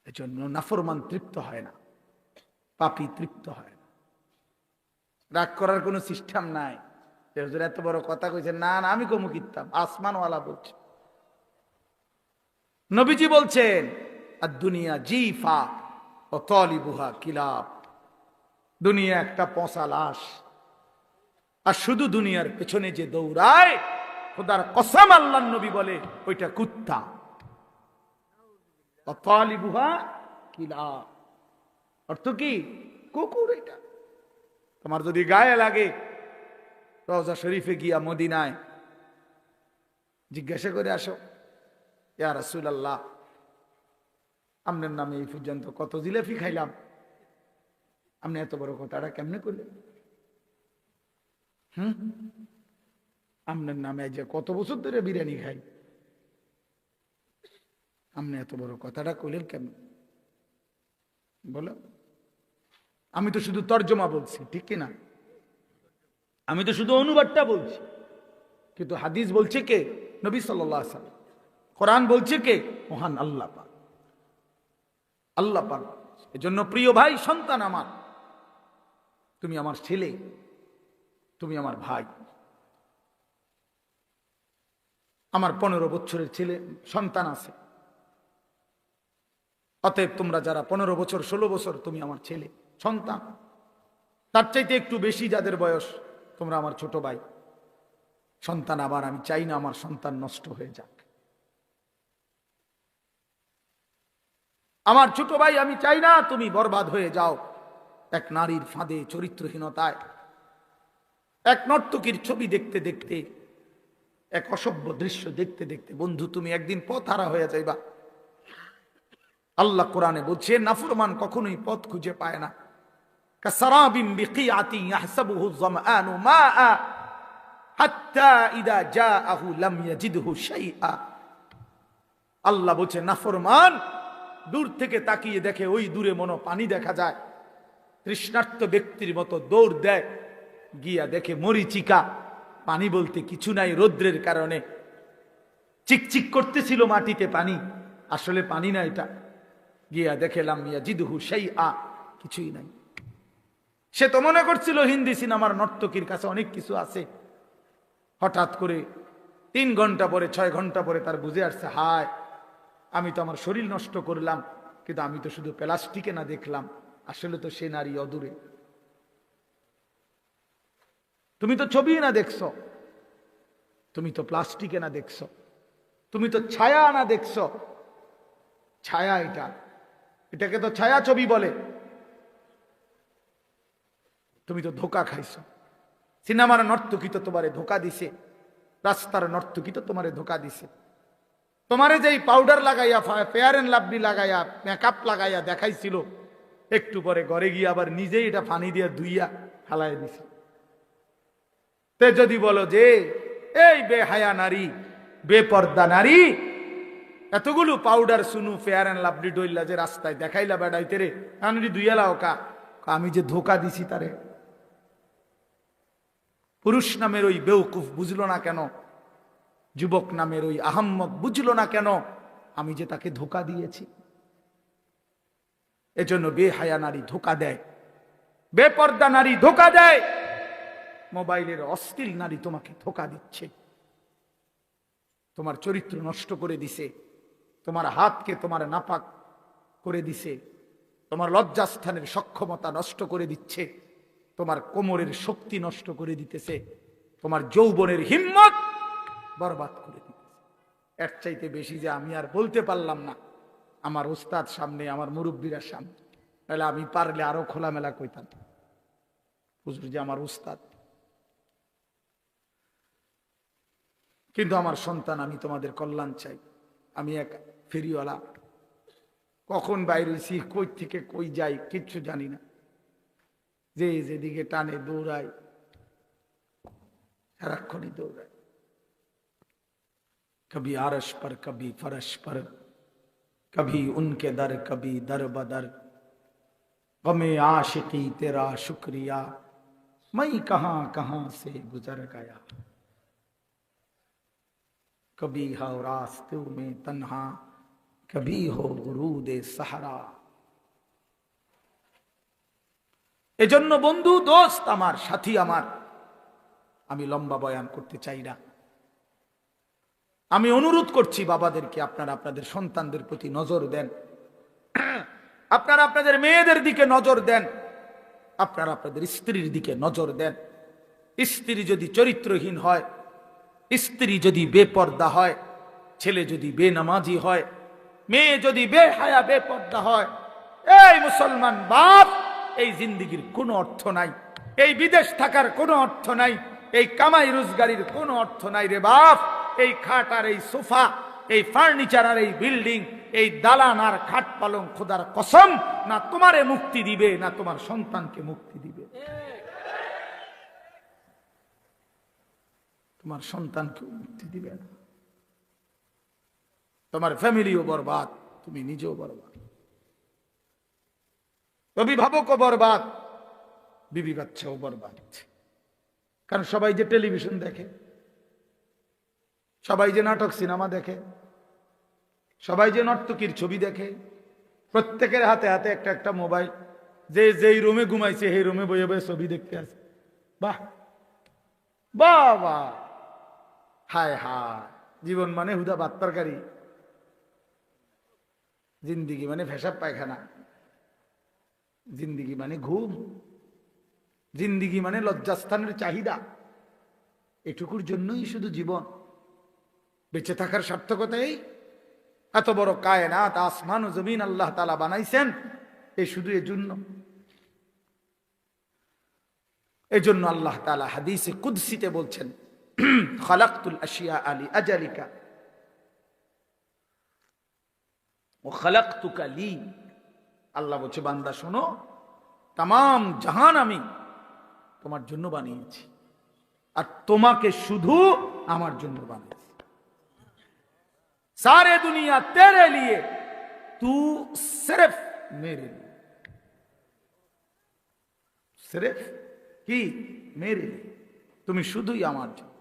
এজন্য নাফরমান তৃপ্ত হয় না, পাপী তৃপ্ত হয় না। রাগ করার কোনো সিস্টেম নাই। এত বড় কথা কইছেন, না না আমি কমু কিতাম, আসমানওয়ালা বলছে। নবীজি বলছেন আর দুনিয়া জিফা ও তালিবুহা কিলাব, দুনিয়া একটা পচা লাশ, আর শুধু দুনিয়ার পেছনে যে দৌড়ায়, খোদার কসম আল্লাহর নবী বলে ওইটা কুত্তা। ও তালিবুহা কিলাব অর্থ কি? কুকুর। এটা তোমার যদি গায়ে লাগে, রওজা শরীফে গিয়া মদিনায় জিজ্ঞাসা করে আসো, ইয়া রাসূলুল্লাহ আপনার নামে এই পর্যন্ত কত জিলাপি খাইলাম, আপনি এত বড় কথাটা কেমনে করলেন? আপনার নামে যে কত বছর ধরে বিরিয়ানি খাই, আপনি এত বড় কথাটা কইলেন কেমন? বলো। আমি তো শুধু তর্জমা বলছি, ঠিক কিনা? আমি তো শুধু অনুবাদটা বলছি, কিন্তু হাদিস বলছে কে? নবী সাল্লাল্লাহু আলাইহি ওয়াসাল্লাম। কোরআন বলছে কে? মহান আল্লাহ পাক। আল্লাহ পাক। এজন্য প্রিয় ভাই, সন্তান আমার, তুমি আমার ছেলে, তুমি আমার ভাই। আমার 15 বছরের ছেলে সন্তান আছে। অতএব তোমরা যারা 15 বছর 16 বছর, তুমি আমার ছেলে সন্তান। তার চাইতে একটু বেশি যাদের বয়স, তোমরা আমার ছোট ভাই সন্তান। আবার আমি চাই না আমার সন্তান নষ্ট হয়ে যাক। আমার ছোট ভাই, আমি চাই না তুমি বরবাদ হয়ে যাও এক নারীর ফাঁদে, চরিত্রহীনতায়, এক নর্তকীর ছবি দেখতে দেখতে, এক অসভ্য দৃশ্য দেখতে দেখতে। বন্ধু, তুমি একদিন পথ হারা হয়ে যাইবা। আল্লাহ কোরআনে বলছে নাফরমান কখনোই পথ খুঁজে পায় না। কাসারাবিন বিকিআতিন ইয়াহসাবুহু যামআনু মাআ হাত্তা ইযা জাআহু লাম ইয়াজিদহু শাইআ। আল্লাহ বলছে নাফরমান দূর থেকে তাকিয়ে দেখে, ওই দূরে মনো পানি দেখা যায়, তৃষ্ণার্ত ব্যক্তির মতো দৌড় দেয়, গিয়া দেখে মরিচিকা, পানি বলতে কিছু নাই। রৌদ্রের কারণে চিকচিক করতেছিল মাটিতে পানি, আসলে পানি না এটা। গিয়া দেখে লাম ইয়াজিদহু শাইআ, কিছুই নাই। সে তো মনে করছিল হিন্দি সিনেমার নর্তকীর কাছে অনেক কিছু আছে। হঠাৎ করে 3 ঘন্টা পরে, 6 ঘন্টা পরে তার বুঝে আসছে, হায় আমি তো আমার শরীর নষ্ট করলাম, কিন্তু আমি তো শুধু প্লাস্টিকে না দেখলাম, আসলে তো সে নারী অদূরে। তুমি তো ছবি না দেখছো, তুমি তো প্লাস্টিকে না দেখছো, তুমি তো ছায়া না দেখছো, ছায়া এটাকে তো ছায়া ছবি বলে। তুমি তো ধোকা খাইছো। সিনেমার নর্তকী তো তোমারে ধোকা দিছে, রাস্তার নর্তকী তো তোমারে ধোকা দিছে। তোমারে যেই পাউডার লাগাইয়া, ফেয়ার এন্ড লাভলি লাগাইয়া, মেকআপ লাগাইয়া দেখাইছিল, একটু পরে ঘরে গিয়ে আবার নিজেই এটা পানি দিয়ে ধুইয়া ফালাই দিছে। তে যদি বলো যে এই বেহায়া নারী, বেপর্দা নারী, এতগুলো পাউডার সুনু ফেয়ার এন্ড লাভলি ডইলা যে রাস্তায় দেখাইলা বেড়াইতে রে, আমি ধুইয়া লাও কা, আমি যে ধোকা দিছি তারে। পুরুষ নামের ওই বেউকুফ বুঝলো না কেন, যুবক নামের ওই আহম্মক বুঝলো না কেন, আমি যে তাকে ধোকা দিয়েছি। এজন্য বেহায়া নারী ধোকা দেয়, বেপর্দা নারী ধোকা দেয়, মোবাইলের অশ্লীল নারী তোমাকে ধোকা দিচ্ছে, তোমার চরিত্র নষ্ট করে দিছে, তোমার হাতকে তোমার নাপাক করে দিছে, তোমার লজ্জাস্থানের সক্ষমতা নষ্ট করে দিচ্ছে, তোমার কোমরের শক্তি নষ্ট করে দিতেছে, তোমার যৌবনের হিম্মত বরবাদ করে দিতেছে। এর চাইতে বেশি যে আমি আর বলতে পারলাম না আমার উস্তাদ সামনে, আমার মুরব্বীরা সামনে, তাহলে আমি পারলে আরো খোলামেলা কইতাম। হুজুর যে আমার উস্তাদ, কিন্তু আমার সন্তান, আমি তোমাদের কল্যাণ চাই। আমি এক ফেরিওয়ালা, কখন বাইরে হইছি, কই থেকে কই যাই কিচ্ছু জানি না, যে যেদিকে টানে দৌড়াই, সারাক্ষণই দৌড়াই, कभी आरश पर कभी फरश पर, कभी उनके दर कभी दर बदर, गमे आशिकी तेरा शुक्रिया, मैं कहां कहां से गुजर गया, कभी हो रास्तों में तन्हा, कभी हो गुरूदे सहारा। এজন্য বন্ধু, দোস্ত আমার, সাথী আমার, আমি লম্বা বয়ান করতে চাই না। আমি অনুরোধ করছি বাবাদেরকে, আপনারা আপনাদের সন্তানদের প্রতি নজর দেন, আপনারা আপনাদের মেয়েদের দিকে নজর দেন, আপনারা আপনাদের স্ত্রীর দিকে নজর দেন। স্ত্রী যদি চরিত্রহীন হয়, স্ত্রী যদি বেপর্দা হয়, ছেলে যদি বেনামাজি হয়, মেয়ে যদি বেহায়া বেপর্দা হয়, এই মুসলমান বাপ, এই জিন্দেগির কোনো অর্থ নাই, এই বিদেশ থাকার কোনো অর্থ নাই, এই কামাই রোজগারির কোনো অর্থ নাই রে বাপ। এই খাট আর এই সোফা, এই ফার্নিচার আর এই বিল্ডিং, এই দালান আর খাট পালং, খোদার কসম, না তোমারে মুক্তি দিবে, না তোমার সন্তানকে মুক্তি দিবে। তোমার সন্তানকে মুক্তি দিবে না, তোমার ফ্যামিলিও বরবাদ, তুমি নিজেও বরবাদ, অভিভাবকও বরবাদ, বিবি বাচ্চাও বরবাদ। কারণ সবাই যে টেলিভিশন দেখে, সবাই যে নাটক সিনেমা দেখে, সবাই যে নর্তকীর ছবি দেখে, প্রত্যেকের হাতে হাতে একটা একটা মোবাইল, যে যেই রুমে ঘুমাইছে সেই রুমে বয়ে বয়ে ছবি দেখতে আছে। বাহ বাবা, হায় হায়, জীবন মানে হুদা ভাত তরকারি, জিন্দিগি মানে পেশাব পায়খানা, জিন্দিগি মানে ঘুম, জিন্দিগি মানে লজ্জাস্থানের চাহিদা। এটুকুর জন্যই শুধু জীবন, বেঁচে থাকার সার্থকতা এই। এত বড় কায়নাত, আসমান ও জমিন আল্লাহ তাআলা বানাইছেন এই শুধু এজন্য। এজন্য আল্লাহ তাআলা হাদিসে কুদসিতে বলছেন, খালাকতুল আশিয়া আলি আজালিকা ওয়া খালাকতুকা লি। আল্লাহ বলছে, বান্দা শোনো, তাম জাহান আমি তোমার জন্য বানিয়েছি, আর তোমাকে শুধু আমার জন্য বানিয়েছি। सारे दुनिया तेरे लिए, तू सिर्फ मेरे लिए, सिर्फ কি मेरे लिए, তুমি শুধুই আমার জন্য।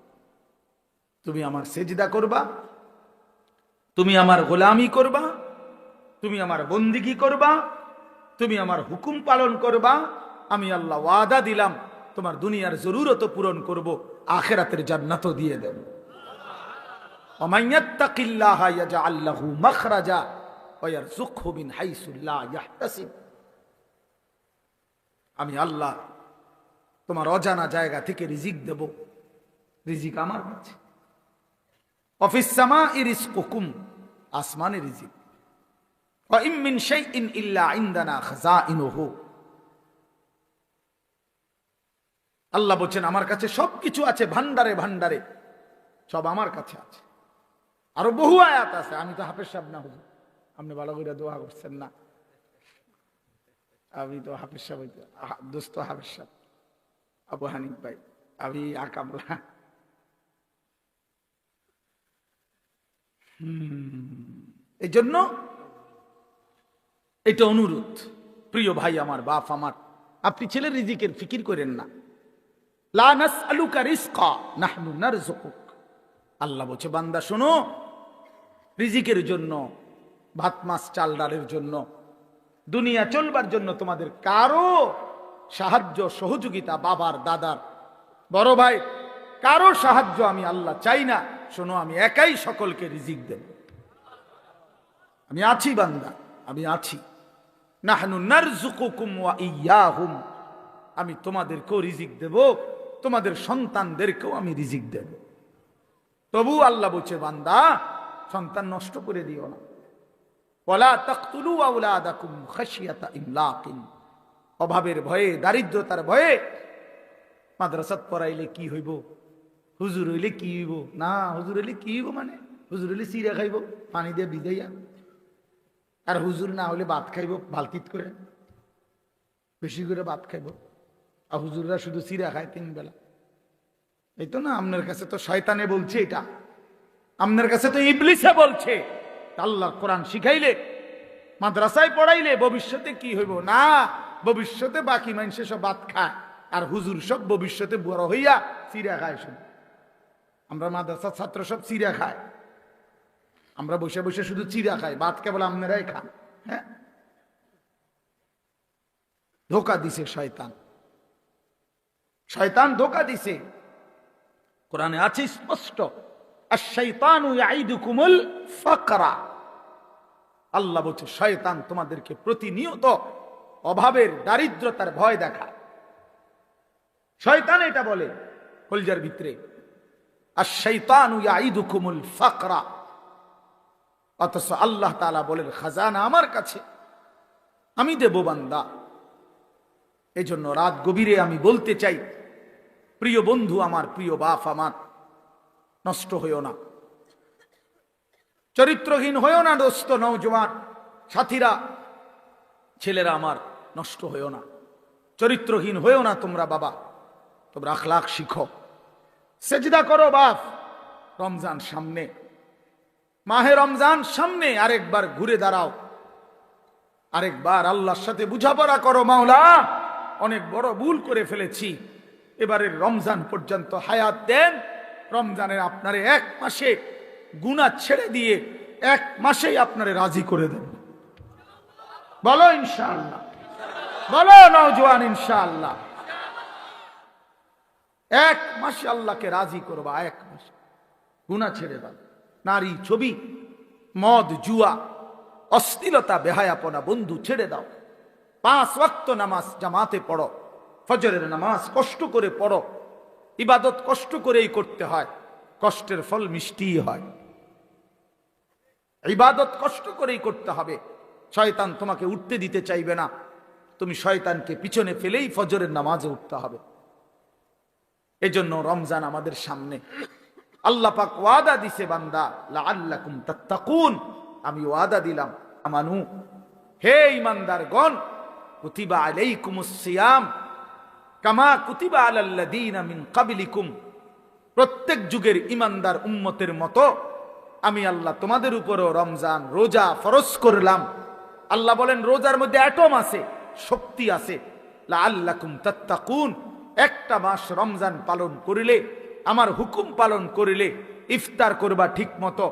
তুমি আমার সেজদা করবা, তুমি আমার গোলামি করবা, তুমি আমার বন্দিগি করবা, তুমি আমার হুকুম পালন করবা। আমি আল্লাহ ওয়াদা দিলাম তোমার দুনিয়ার জরুরত পূরণ করব, আখিরাতের জান্নাতও দিয়ে দেব। ومن يتق الله يجعل له مخرجا ويرزقه من حيث لا يحتسب। আমি আল্লাহ তোমার অজানা জায়গা থেকে রিজিক দেব, রিজিক আমার কাছে। ওয়াফিস সামাই রিজকুকুম, আসমানে রিজিক। ওয়া ইম মিন শাইইন ইল্লা ইনদানা খাযাইনুহু, আল্লাহ বলছেন আমার কাছে সবকিছু আছে, ভান্ডারে ভান্ডারে সব আমার কাছে আছে। আরো বহু আয়াত আছে। আমি তো হাফেজ সাহেব না হুজুর, আপনি ভালো করে দোয়া করছেন না। আমি তো হাফেজ সাহেব, দোস্ত হাফেজ সাহেব আবু হানিফ ভাই, আমি আকামরা। এই জন্য এটা অনুরোধ, প্রিয় ভাই আমার, বাপ আমার, আপনি ছেলের রিজিকের ফিকির করেন না। লা নাসআলুকা রিজকা নাহনু নারযুকুক, আল্লাহ বলছে বান্দা শোনো, রিজিকের জন্য, ভাত মাছ চাল ডালের জন্য, দুনিয়া চলবার জন্য তোমাদের কারো সাহায্য সহযোগিতা, বাবার দাদার বড় ভাই কারো সাহায্য আমি আল্লাহ চাই না। শোনো, আমি একাই সকলকে রিজিক দেব। আমি আছি বান্দা, আমি আছি। নাহনু নারযুকুকুম ওয়া ইয়াহুম, আমি তোমাদেরকেও রিজিক দেব, তোমাদের সন্তানদেরকেও আমি রিজিক দেব। তবু আল্লাহ বলছে বান্দা সন্তান নষ্ট করে দিও না। ওয়ালা তাকতুলু আওলাদাকুম খাশিয়াতা ইমলাকিন, অভাবের ভয়ে, দারিদ্রতার ভয়ে মাদ্রাসাত পড়াইলে কি হইব, হুজুর হইলে কি হইব, না হুজুর হইলে কি হইব, মানে হুজুর হইলে চিড়া খাইব পানি দিয়ে ভিজাইয়া, আর হুজুর না হলে ভাত খাইব বালতিত করে, বেশি করে ভাত খাইব। আর হুজুররা শুধু চিড়া খায় 3 বেলা। এই তো না, আপনার কাছে তো শয়তানে বলছে, এটা আপনার কাছে তো ইবলিসে বলছে। আল্লাহর কোরআন শিখাইলে, মাদ্রাসায় পড়াইলে ভবিষ্যতে কি হইব, না ভবিষ্যতে বাকি মানুষে সব ভাত খায়, আর হুজুর সব ভবিষ্যতে বড় হইয়া চিড়া খায়। শুধু আমরা মাদ্রাসার ছাত্র সব চিড়া খায়, আমরা বসে বসে শুধু চিড়া খাই, ভাত কেবল আপনারাই খান। হ্যাঁ, ধোকা দিছে শয়তান, শয়তান ধোকা দিছে। কোরআনে আছে স্পষ্ট, আশ-শাইতানু ইয়াইদুকুমুল ফাকরা, আল্লাহ বলছে শয়তান তোমাদেরকে প্রতিনিয়ত অভাবের, দারিদ্রতার ভয় দেখায়। শয়তান এটা বলে কলজার ভিতরে, আশ-শাইতানু ইয়াইদুকুমুল ফাকরা, অথচ আল্লাহ তাআলা বলেন খাজানা আমার কাছে, আমি দেব বান্দা। এজন্য রাত গভীরে আমি বলতে চাই, প্রিয় বন্ধু আমার, প্রিয় বাপ আমার, নষ্ট হইও না, চরিত্রহীন হইও না দোস্ত, নওজোয়ান সাথীরা, ছেলেরা আমার, নষ্ট হইও না, চরিত্রহীন হইও না তোমরা। বাবা তোমরা আখলাক শিখো, সেজদা করো বাপ। রমজান সামনে, মাহে রমজান সামনে, আরেকবার ঘুরে দাঁড়াও, আরেকবার আল্লাহর সাথে বুঝাপড়া করো, মাওলা অনেক বড় ভুল করে ফেলেছি, এবারের রমজান পর্যন্ত হায়াত দেন। রমজানের আপনারে 1 মাসে গুনাহ ছেড়ে দিয়ে 1 মাসেই আপনারে রাজি করে দেন। বলো ইনশাআল্লাহ, বলো নওজোয়ান ইনশাআল্লাহ। 1 মাসে আল্লাহকে রাজি করবা, 1 মাসে গুনাহ ছেড়ে দাও। নারী, ছবি, মদ, জুয়া, অশ্লীলতা, বেহায়াপনা বন্ধু ছেড়ে দাও। 5 ওয়াক্ত নামাজ জামাতে পড়ো, ফজরের নামাজ কষ্ট করে পড়ো। ইবাদত কষ্ট করেই করতে হয়, কষ্টের ফল মিষ্টি হয়। ইবাদত কষ্ট করেই করতে হবে। শয়তান তোমাকে উঠতে দিতে চাইবে না, তুমি শয়তানকে পিছনে ফেলেই ফজরের নামাজে উঠতে হবে। এজন্য রমজান আমাদের সামনে, আল্লাহ পাক ওয়াদা দিছে বান্দা লাআল্লাকুম তাত্তাকুন, আমি ওয়াদা দিলাম আমানু, হে ঈমানদারগণ, কুতিবা আলাইকুমুস সিয়াম কামা কুতিবা আলাল্লাযীনা মিন ক্বাবলিকুম, প্রত্যেক যুগের ঈমানদার উম্মতের মতো আমি আল্লাহ তোমাদের উপরও রমজান রোজা ফরজ করলাম। আল্লাহ বলেন রোজার মধ্যে অ্যাটম আছে, শক্তি আছে। লাআল্লাকুম তাত্তাকুন, একটা মাস রমজান পালন করিলে, আমার হুকুম পালন করিলে, ইফতার করবা ঠিক মতো,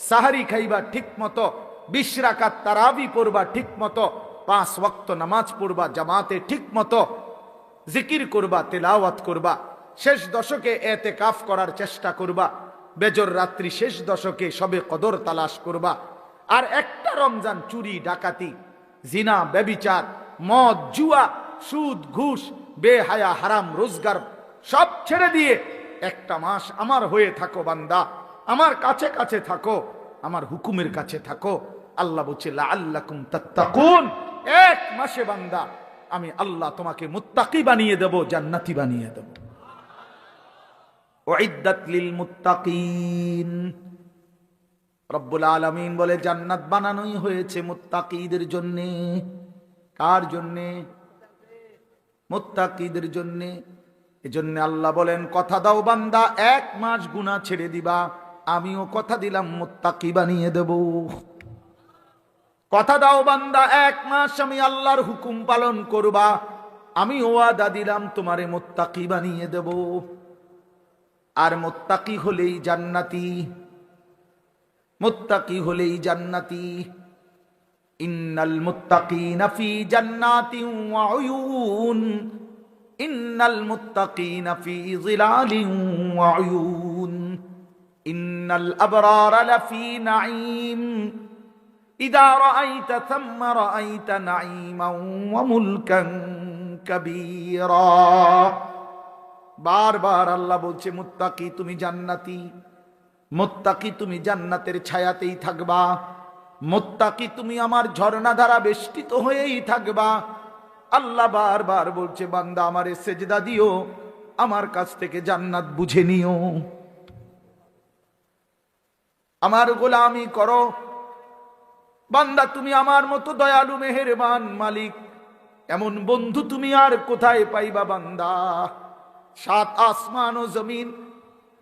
সাহারি খাইবা ঠিক মতো, 20 রাকাত তারাবি পড়বা ঠিক মতো, 5 ওয়াক্ত নামাজ পড়বা জামাতে ঠিক মতো, জিকির করবা, তেলাওয়াত করবা, শেষ দশকে এতেকাফ করার চেষ্টা করবা, বেজর রাত্রি শেষ দশকে সবে কদর তালাশ করবা। আর একটা রমজান চুরি, ডাকাতি, জিনা, ব্যভিচার, মদ, জুয়া, সুদ, ঘুষ, বেহায়া, হারাম রোজগার সব ছেড়ে দিয়ে একটা মাস আমার হয়ে থাকো বান্দা। আমার কাছে কাছে থাকো, আমার হুকুমের কাছে থাকো। আল্লাহ বলছে লাআল্লাকুম তাত্তাকুন, 1 মাসে বান্দা আমি আল্লাহ তোমাকে মুত্তাকি বানিয়ে দেব, জান্নাতি বানিয়ে দেব। উইদ্দাত লিল মুত্তাকিন, রব্বুল আলামিন বলে জান্নাত বানানোই হয়েছে মুত্তাকিদের জন্য। কার জন্য? মুত্তাকিদের জন্য। এজন্য আল্লাহ বলেন কথা দাও বান্দা 1 মাস গুনাহ ছেড়ে দিবা, আমিও কথা দিলাম মুত্তাকি বানিয়ে দেব। কথা দাও বান্দা 1 মাস আমি আল্লাহর হুকুম পালন করবা, আমি ওয়াদা দিলাম তোমারে মুত্তাকি বানিয়ে দেব। আর মুত্তাকি হলেই জান্নাতি, মুত্তাকি হলেই জান্নাতি। ইন্নাল মুত্তাকিনা ফি জান্নাতিন ওয়া উয়ুন, ইন্নাল মুত্তাকিনা ফি যিলালিন ওয়া উয়ুন, ইন্নাল আবরারা লাফি নাঈম, ইযা রাআইতা থাম্মা রাআইতা নাঈমান ওয়া মুলকান কাবীরা। বারবার আল্লাহ বলছে মুত্তাকি তুমি জান্নাতি, মুত্তাকি তুমি জান্নাতের ছায়াতেই থাকবা, মুত্তাকি তুমি আমার ঝর্ণা দ্বারা বেষ্টিত হয়েই থাকবা। আল্লাহ বারবার বলছে বান্দা আমারে সেজদা দিও, আমার কাছ থেকে জান্নাত বুঝে নিও, আমার গোলামি করো। বান্দা তুমি আমার মতো দয়ালু মেহেরবান মালিক, এমন বন্ধু তুমি আর কোথায় পাইবা বান্দা? 7 আসমান ও জমিন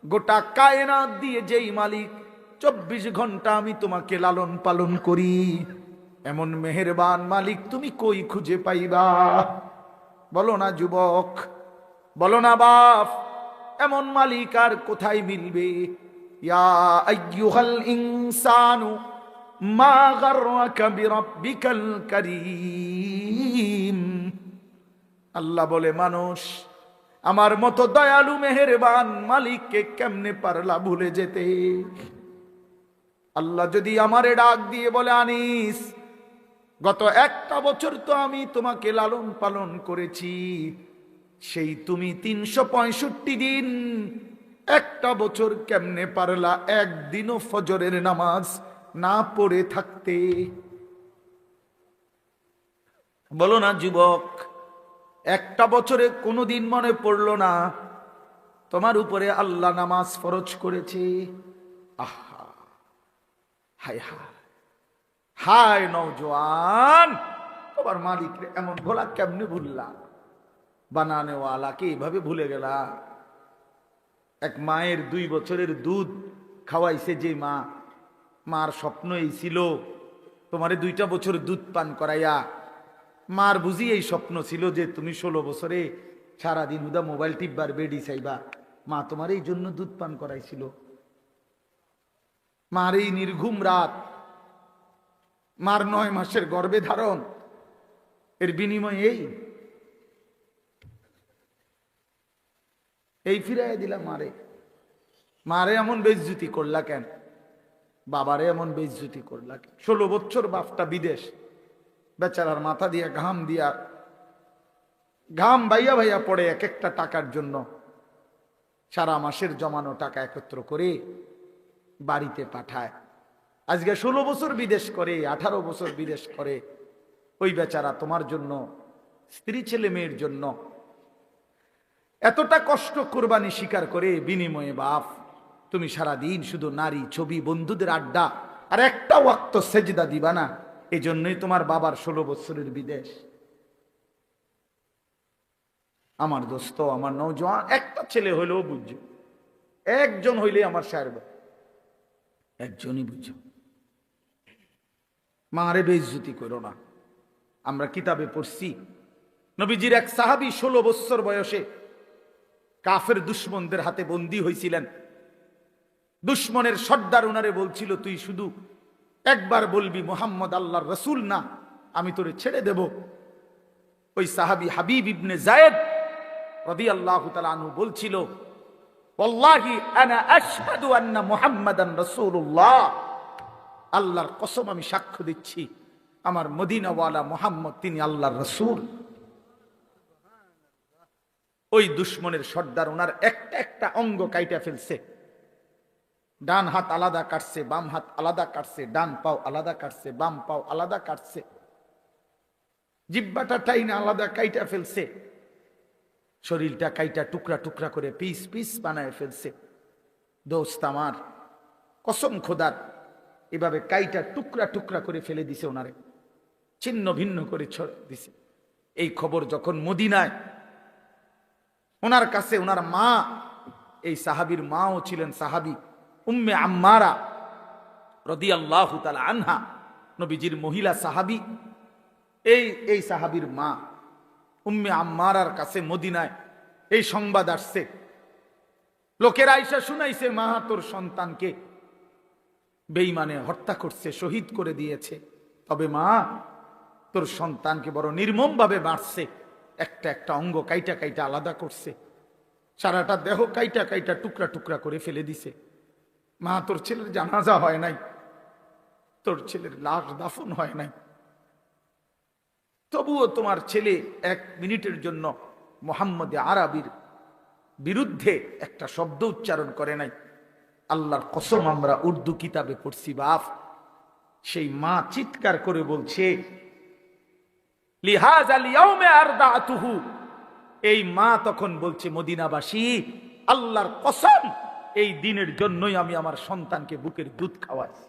গোটা কায়নাত দিয়ে যেই মালিক 24 ঘন্টা আমি তোমাকে লালন পালন করি, এমন মেহেরবান মালিক তুমি কই খুঁজে পাইবা? বলো না যুবক, বলো না বাপ, এমন মালিক আর কোথায় মিলবে? ইয়া আইয়ুহাল ইনসানু মা গাররাকা বিরাব্বিকাল কারীম। আল্লাহ বলে মানুষ আমার মতো দয়ালু মেহেরবান মালিককে কেমনে পারলা ভুলে যেতে? আল্লাহ যদি আমারে ডাক দিয়ে বলে আনিস গত 1টা বছর তো আমি তোমাকে লালন পালন করেছি, সেই তুমি 365 দিন 1টা বছর কেমনে পারলা একদিনও ফজরের নামাজ না পড়ে থাকতে? বলো না যুবক, 1টা বছরে কোনোদিন মনে পড়লো না তোমার উপরে আল্লাহ নামাজ ফরজ করেছে? আহা, হায় হায় হায় নওজোয়ান, তোমার মালিকরে এমন ভোলা কেমনে ভুললা? বানানেওয়ালাকে এইভাবে ভুলে গেলা? এক মায়ের 2 বছরের দুধ খাওয়াইছে যে মা, মার স্বপ্ন এই ছিল তোমারে 2টা বছর দুধ পান করাইয়া। মার বুঝি এই স্বপ্ন ছিল যে তুমি 16 বছরে সারাদিন হুদা মোবাইল টিপবার বেডি চাইবা, মা তোমার এই জন্য দুধ পান করাইছিল। মার এই নির্ঘুম রাত, মার 9 মাসের গর্ভে ধারণ, এর বিনিময়ে এই ফিরাইয়া দিলাম মারে। মারে এমন বেইজ্জতি করলা কেন? বাবারে এমন বেইজ্জতি করলা কেন? 16 বছর বাপটা বিদেশ, বেচারার মাথা দিয়া ঘাম ভাইয়া ভাইয়া পড়ে এক একটা টাকার জন্য। সারা মাসের জমানো টাকা একত্র করে বাড়িতে পাঠায়। আজকে 16 বছর বিদেশ করে, 18 বছর বিদেশ করে ওই বেচারা তোমার জন্য, স্ত্রী ছেলে মেয়ের জন্য এতটা কষ্ট কোরবানি স্বীকার করে। বিনিময়ে বাপ তুমি সারা দিন শুধু নারী ছবি বন্ধুদের আড্ডা আর একটা ওয়াক্ত সেজদা দিবা না। এই জন্যই তোমার বাবার 16 বছরের বিদেশ। আমার দোস্ত, আমার নওজোয়ান, একটা ছেলে হইলেও বুঝছো, একজন হইলে আমার সাহেব, একজনই বুঝছো। মারে বেইজ্জতি করো না। আমরা কিতাবে পড়ছি নবীজির এক সাহাবী 16 বছর বয়সে কাফের দুশ্মনদের হাতে বন্দী হয়েছিলেন। দুশ্মনের সর্দার উনারে বলছিল তুই শুধু একবার বলবি মুহাম্মদ আল্লাহর রাসূল না, আমি তোরে ছেড়ে দেব। ওই সাহাবী হাবিব ইবনে যায়েদ রাদিয়াল্লাহু তাআলা আনহু বলছিল ওয়াল্লাহি আনা আশহাদু আন্না মুহাম্মাদান রাসূলুল্লাহ, আল্লাহর কসম আমি সাক্ষ্য দিচ্ছি আমার মদিনাওয়ালা মুহাম্মদ তিনি আল্লাহর রাসূল। ওই দুশ্মনের সর্দার ওনার একটা একটা অঙ্গ কাইটা ফেলছে। ডান হাত আলাদা কাটছে, বাম হাত আলাদা কাটছে, ডান পাও আলাদা কাটছে, বাম পাও আলাদা কাটছে, জিহ্বাটা টাইনা আলাদা কাইটা ফেলছে, শরীরটা কাইটা টুকরা টুকরা করে পিস পিস বানায় ফেলছে। দোস্ত আমার, কসম খোদার, এভাবে কাইটা টুকরা টুকরা করে ফেলে দিছে, ওনারে ছিন্ন ভিন্ন করে ছড়ে দিছে। এই খবর যখন মদিনায় ওনার কাছে, ওনার মা, এই সাহাবীর মাও ছিলেন সাহাবী উম্মে আম্মারা রাদিয়াল্লাহু তাআলা আনহা, নবীজির মহিলা সাহাবী। এই সাহাবীর মা উম্মে আম্মারার কাছে মদিনায় এই সংবাদ আসছে। লোকেরা আইসা শুনাইছে, মা তোর সন্তানকে বেঈমানে হত্যা করছে, শহীদ করে দিয়েছে। তবে মা, তোর সন্তানকে বড় নির্মম ভাবে মারছে, একটা একটা অঙ্গ কাইটা কাইটা আলাদা করছে, সারাটা দেহ কাইটা কাইটা টুকরা টুকরা করে ফেলে দিছে। মা, তোর ছেলের জানাজা হয় নাই, তোর ছেলের লাশ দাফন হয় নাই, তবুও তোমার ছেলে এক মিনিটের জন্য মুহাম্মদ আরবির বিরুদ্ধে একটা শব্দ উচ্চারণ করে নাই। আল্লাহর কসম, আমরা উর্দু কিতাবে পড়ছি বাপ। সেই মা চিৎকার করে বলছে, লিহাযাল ইয়াউমে আরদাতুহু। এই মা তখন বলছে, মদিনাবাসী, আল্লাহর কসম, এই দিনের জন্যই আমি আমার সন্তানকে বুকের দুধ খাওয়াইছি।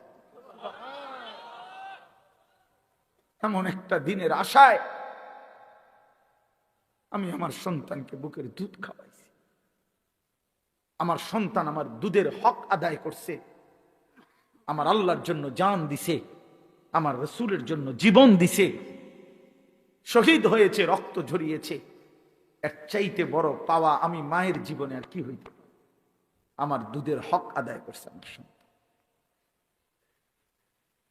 এমন একটা দিনের আশায় আমি আমার সন্তানকে বুকের দুধ খাওয়াইছি। আমার সন্তান আমার দুধের হক আদায় করছে, আমার আল্লাহর জন্য জান দিছে, আমার রাসূলের জন্য জীবন দিছে, শহীদ হয়েছে, রক্ত ঝরিয়েছে। এর চাইতে বড় পাওয়া আমি মায়ের জীবনে আর কি হইত? আমার দুধের হক আদায় করছে আমার সন্তান।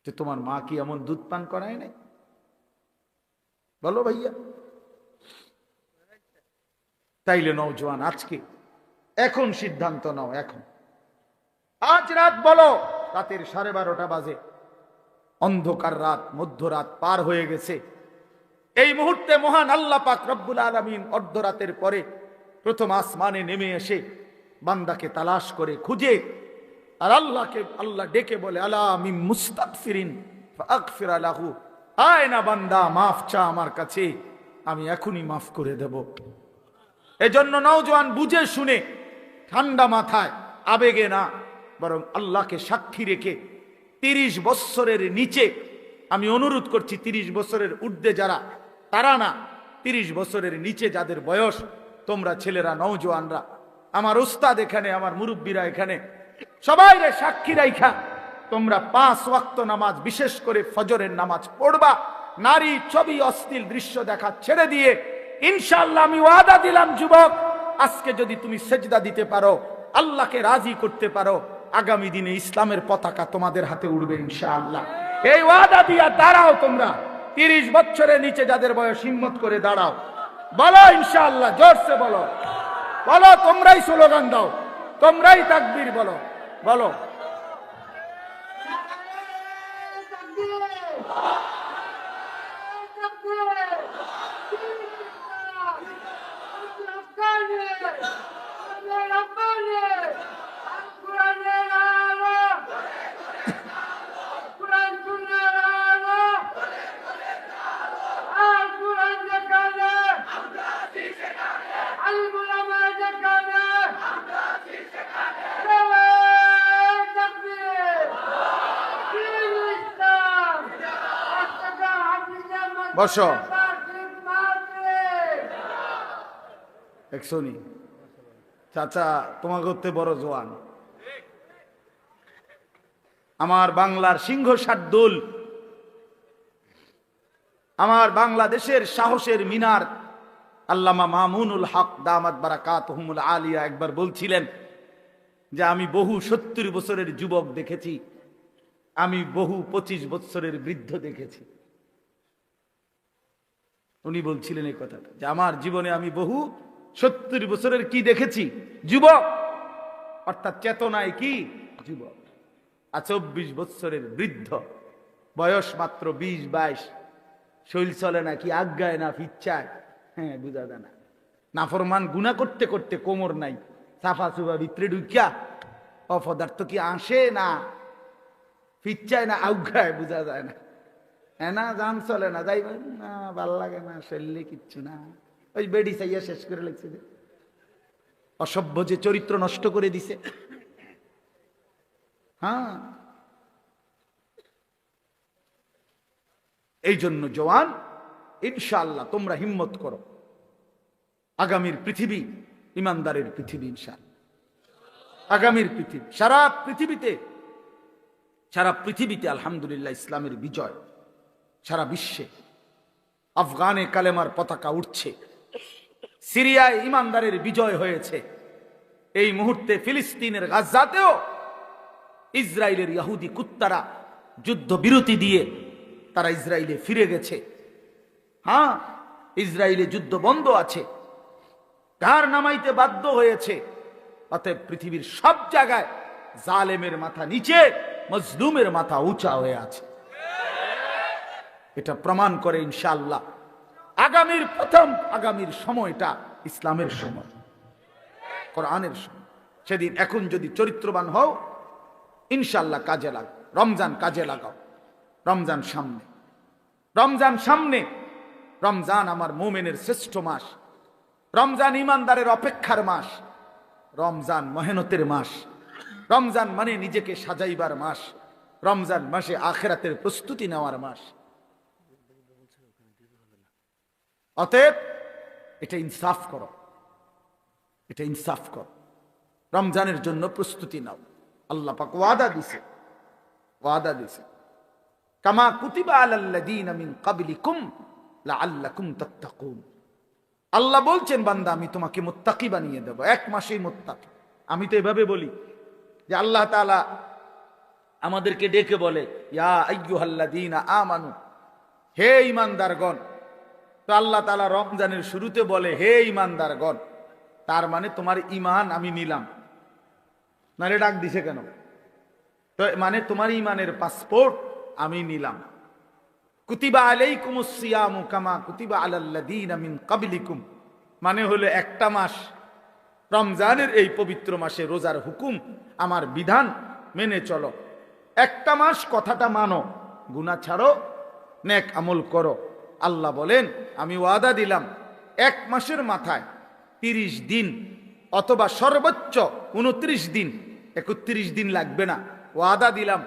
যে তোমার মা কি এমন দুধ পান করায় নাই? বলো ভাইয়া। তাইলে নওজোয়ান, আজকে এখন সিদ্ধান্ত নাও, এখন আজ রাত, বলো রাতের 12:30 বাজে, অন্ধকার রাত, মধ্যরাত পার হয়ে গেছে। এই মুহূর্তে মহান আল্লাহ পাক রব্বুল আলামিন অর্ধরাতের পরে প্রথম আসমানে নেমে এসে বান্দাকে তালাশ করে খুঁজে, আর আল্লাহ ডেকে বলে, আলা মিন মুস্তাগফিরিন ফাগফির লাহু। আয় না বান্দা, মাফ চা আমার কাছে, আমি এখনই মাফ করে দেব। এজন্য নওজোয়ান, বুঝে শুনে, ঠান্ডা মাথায়, আবেগে না, বরং আল্লাহকে সাক্ষী রেখে 30 বছরের নিচে, আমি অনুরোধ করছি 30 বছরের ঊর্ধ্বে যারা, তারা না, 30 বছরের নিচে যাদের বয়স, তোমরা ছেলেরা, নওজোয়ানরা, আমার উস্তাদ এখানে, আমার মুরব্বীরা এখানে, সবাই রে সাক্ষী রাইখা তোমরা 5 ওয়াক্ত নামাজ, বিশেষ করে ফজরের নামাজ পড়বা। নারী, ছবি, অশ্লীল দৃশ্য দেখা ছেড়ে দিয়ে, ইনশাআল্লাহ আমি ওয়াদা দিলাম যুবক, আজকে যদি তুমি সেজদা দিতে পারো, আল্লাহকে রাজি করতে পারো, আগামী দিনে ইসলামের পতাকা তোমাদের হাতে উড়বে ইনশাআল্লাহ। এই ওয়াদা দিয়া দাঁড়াও তোমরা। 30 বছরের নিচে যাদের বয়স, হিম্মত করে দাঁড়াও, বলো ইনশাআল্লাহ, জোরসে বলো, বলো, তোমরাই স্লোগান দাও, তোমরাই তাকবীর বলো, বলো। বসো। একশনি চাচা, তোমার করতে বড় জোয়ান, আমার বাংলার সিংহ শার্দুল, আমার বাংলাদেশের সাহসের মিনার আল্লামা মামুনুল হক দামাত বারাকাতুহুমুল আলিয়া একবার বলছিলেন যে, আমি বহু 70 বছরের যুবক দেখেছি, আমি বহু 25 বছরের বৃদ্ধ দেখেছি। উনি বলছিলেন এই কথাটা, যে আমার জীবনে আমি বহু 70 বছরের কি দেখেছি? যুবক, অর্থাৎ চেতনায় কি যুবক, আর 24 বছরের বৃদ্ধ, বয়স মাত্র 20-22, শৈল চলে না, কি আজ্ঞায় না ফিচ্ছায়, হ্যাঁ বুঝা যায় না, নাফরমান গুনাহ করতে করতে কোমর নাই, সাফা সুফা ভিতরে ঢুকিয়া অপদার্থ কি আসে না ফিচ্ছায় না আউঘায়, বোঝা যায় না। হ্যাঁ না, জান চলে না, যাই না, ভাল লাগে না, শরীরে কিচ্ছু না, ওই বেডি চাইয়া শেষ করে লাগছে। যে অসভ্য, যে চরিত্র নষ্ট করে দিছে। হ্যাঁ, এই জন্য জওয়ান, ইনশাআল্লাহ তোমরা হিম্মত করো। আগামীর পৃথিবী ইমানদারের পৃথিবী, ইনশাআল্লাহ আগামীর পৃথিবী। সারা পৃথিবীতে আলহামদুলিল্লাহ ইসলামের বিজয়, সারা বিশ্বে আফগানে কালেমার পতাকা উঠছে, সিরিয়ায় ইমানদারের বিজয় হয়েছে। এই মুহূর্তে ফিলিস্তিনের গাজাতেও ইসরায়েলের ইহুদি কুত্তারা যুদ্ধ বিরতি দিয়ে তারা ইসরায়েলে ফিরে গেছে। হ্যাঁ, ইসরায়েলে যুদ্ধ বন্ধ আছে, কার নামাইতে বাধ্য হয়েছে। অতএব পৃথিবীর সব জায়গায় জালেমের মাথা নিচে, মজলুমের মাথা উঁচা হয়ে আছে। এটা প্রমাণ করে ইনশাআল্লাহ আগামীর সময়টা ইসলামের সময়, কোরআনের সময়। সেদিন এখন যদি চরিত্রবান হও, ইনশাআল্লাহ কাজে লাগাও। রমজান কাজে লাগাও। রমজান সামনে। রমজান আমার মুমিনের শ্রেষ্ঠ মাস। রমজান ইমানদারের অপেক্ষার মাস। রমজান মেহনতের মাস। রমজান মানে নিজেকে সাজাইবার মাস। রমজান মাসে আখিরাতের প্রস্তুতি নেওয়ার মাস। অতএব এটা ইনসাফ করো, রমজানের জন্য প্রস্তুতি নাও। আল্লাহ পাক ওয়াদা দিছে, কামা কুতিবা আলাল্লাযীনা মিন ক্বাবলিকুম লাআল্লাকুম তাত্তাকুন। আল্লাহ বলছেন, বান্দা আমি তোমাকে মুত্তাকি বানিয়ে দেব, এক মাসেই মুত্তাকি। আমি তো এভাবে বলি যে আল্লাহ তাআলা আমাদেরকে ডেকে বলে, ইয়া আইয়ুহাল্লাযীনা আমানু, হে ঈমানদারগণ। তো আল্লাহ তাআলা রমজানের শুরুতে বলে, হে ঈমানদারগণ, তার মানে তোমার ঈমান আমি নিলাম। নারে ডাক দিছে কেন? তো মানে তোমার ঈমানের পাসপোর্ট আমি নিলাম। কুতিবা আলাইকুমুস সিয়ামু কামা কুতিবা আলাল্লাযীনা মিন ক্বাবলিকুম, মানে হলো একটা মাস, রমজানের এই পবিত্র মাসে রোজার হুকুম, আমার বিধান মেনে চলো। একটা মাস কথাটা মানো, গুনাহ ছাড়ো, নেক আমল করো। আল্লাহ বলেন, আমি ওয়াদা দিলাম এক মাসের মাথায় 30 দিন অথবা সর্বোচ্চ 29 দিন, 31 দিন লাগবে না। ওয়াদা দিলাম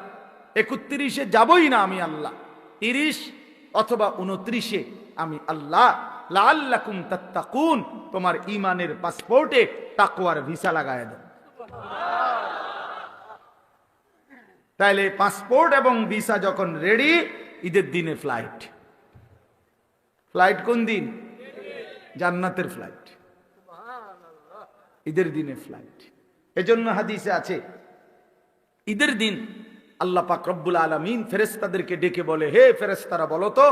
31-এ যাবই না আমি আল্লাহ, 30 অথবা 29-এ আমি আল্লাহ লাআল্লাকুম তাত্তাকুন, তোমার ঈমানের পাসপোর্টে তাকওয়ার ভিসা লাগায় দেব। তাইলে পাসপোর্ট এবং ভিসা যখন রেডি, ঈদের দিনে ফ্লাইট কোন দিন? জান্নাতের ফ্লাইট, ঈদের দিনে ফ্লাইট। এজন্য হাদিসে আছে, ঈদের দিন আল্লাহ পাক রব্বুল আলামিন ফেরেশতাদেরকে ডেকে বলে, হে ফেরেশতারা, বলো তো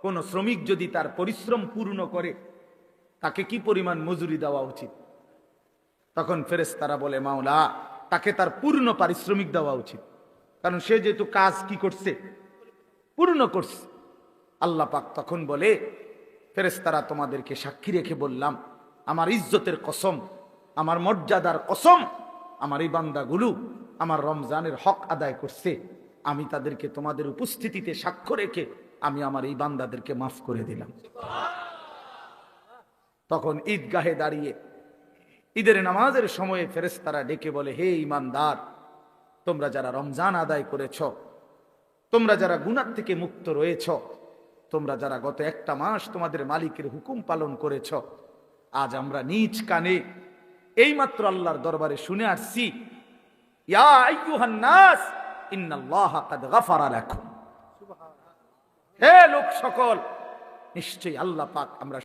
কোন শ্রমিক যদি তার পরিশ্রম পূর্ণ করে তাকে কি পরিমাণ মজুরি দেওয়া উচিত? তখন ফেরেশতারা বলে, মাওলা, তাকে তার পূর্ণ পারিশ্রমিক দেওয়া উচিত, কারণ সে যেহেতু কাজ কি করছে, পূর্ণ করছে। আল্লাহ পাক তখন বলে, ফেরেশতারা, তোমাদেরকে সাক্ষী রেখে বললাম, আমার ইজ্জতের কসম, আমার মর্যাদার কসম, আমার এই বান্দাগুলো আমার রমজানের হক আদায় করছে, আমি তাদেরকে তোমাদের উপস্থিতিতে সাক্ষ্য রেখে আমি আমার এই বান্দাদেরকে মাফ করে দিলাম। তখন ঈদগাহে দাঁড়িয়ে ঈদের নামাজের সময়ে ফেরেশতারা ডেকে বলে, হে ঈমানদার, তোমরা যারা রমজান আদায় করেছ, তোমরা যারা গুনাহ থেকে মুক্ত রয়েছ, তোমরা যারা গত একটা মাস তোমাদের মালিকের হুকুম পালন করেছ, আজ আমরা নিজ কানে এইমাত্র আল্লাহর দরবারে শুনে আসছি, ইয়া আইয়ুহান নাস ইন্নাল্লাহা কাদ গাফারা লাকুম। হে লোক সকল, নিশ্চয়ই আল্লাহ পাক আমরা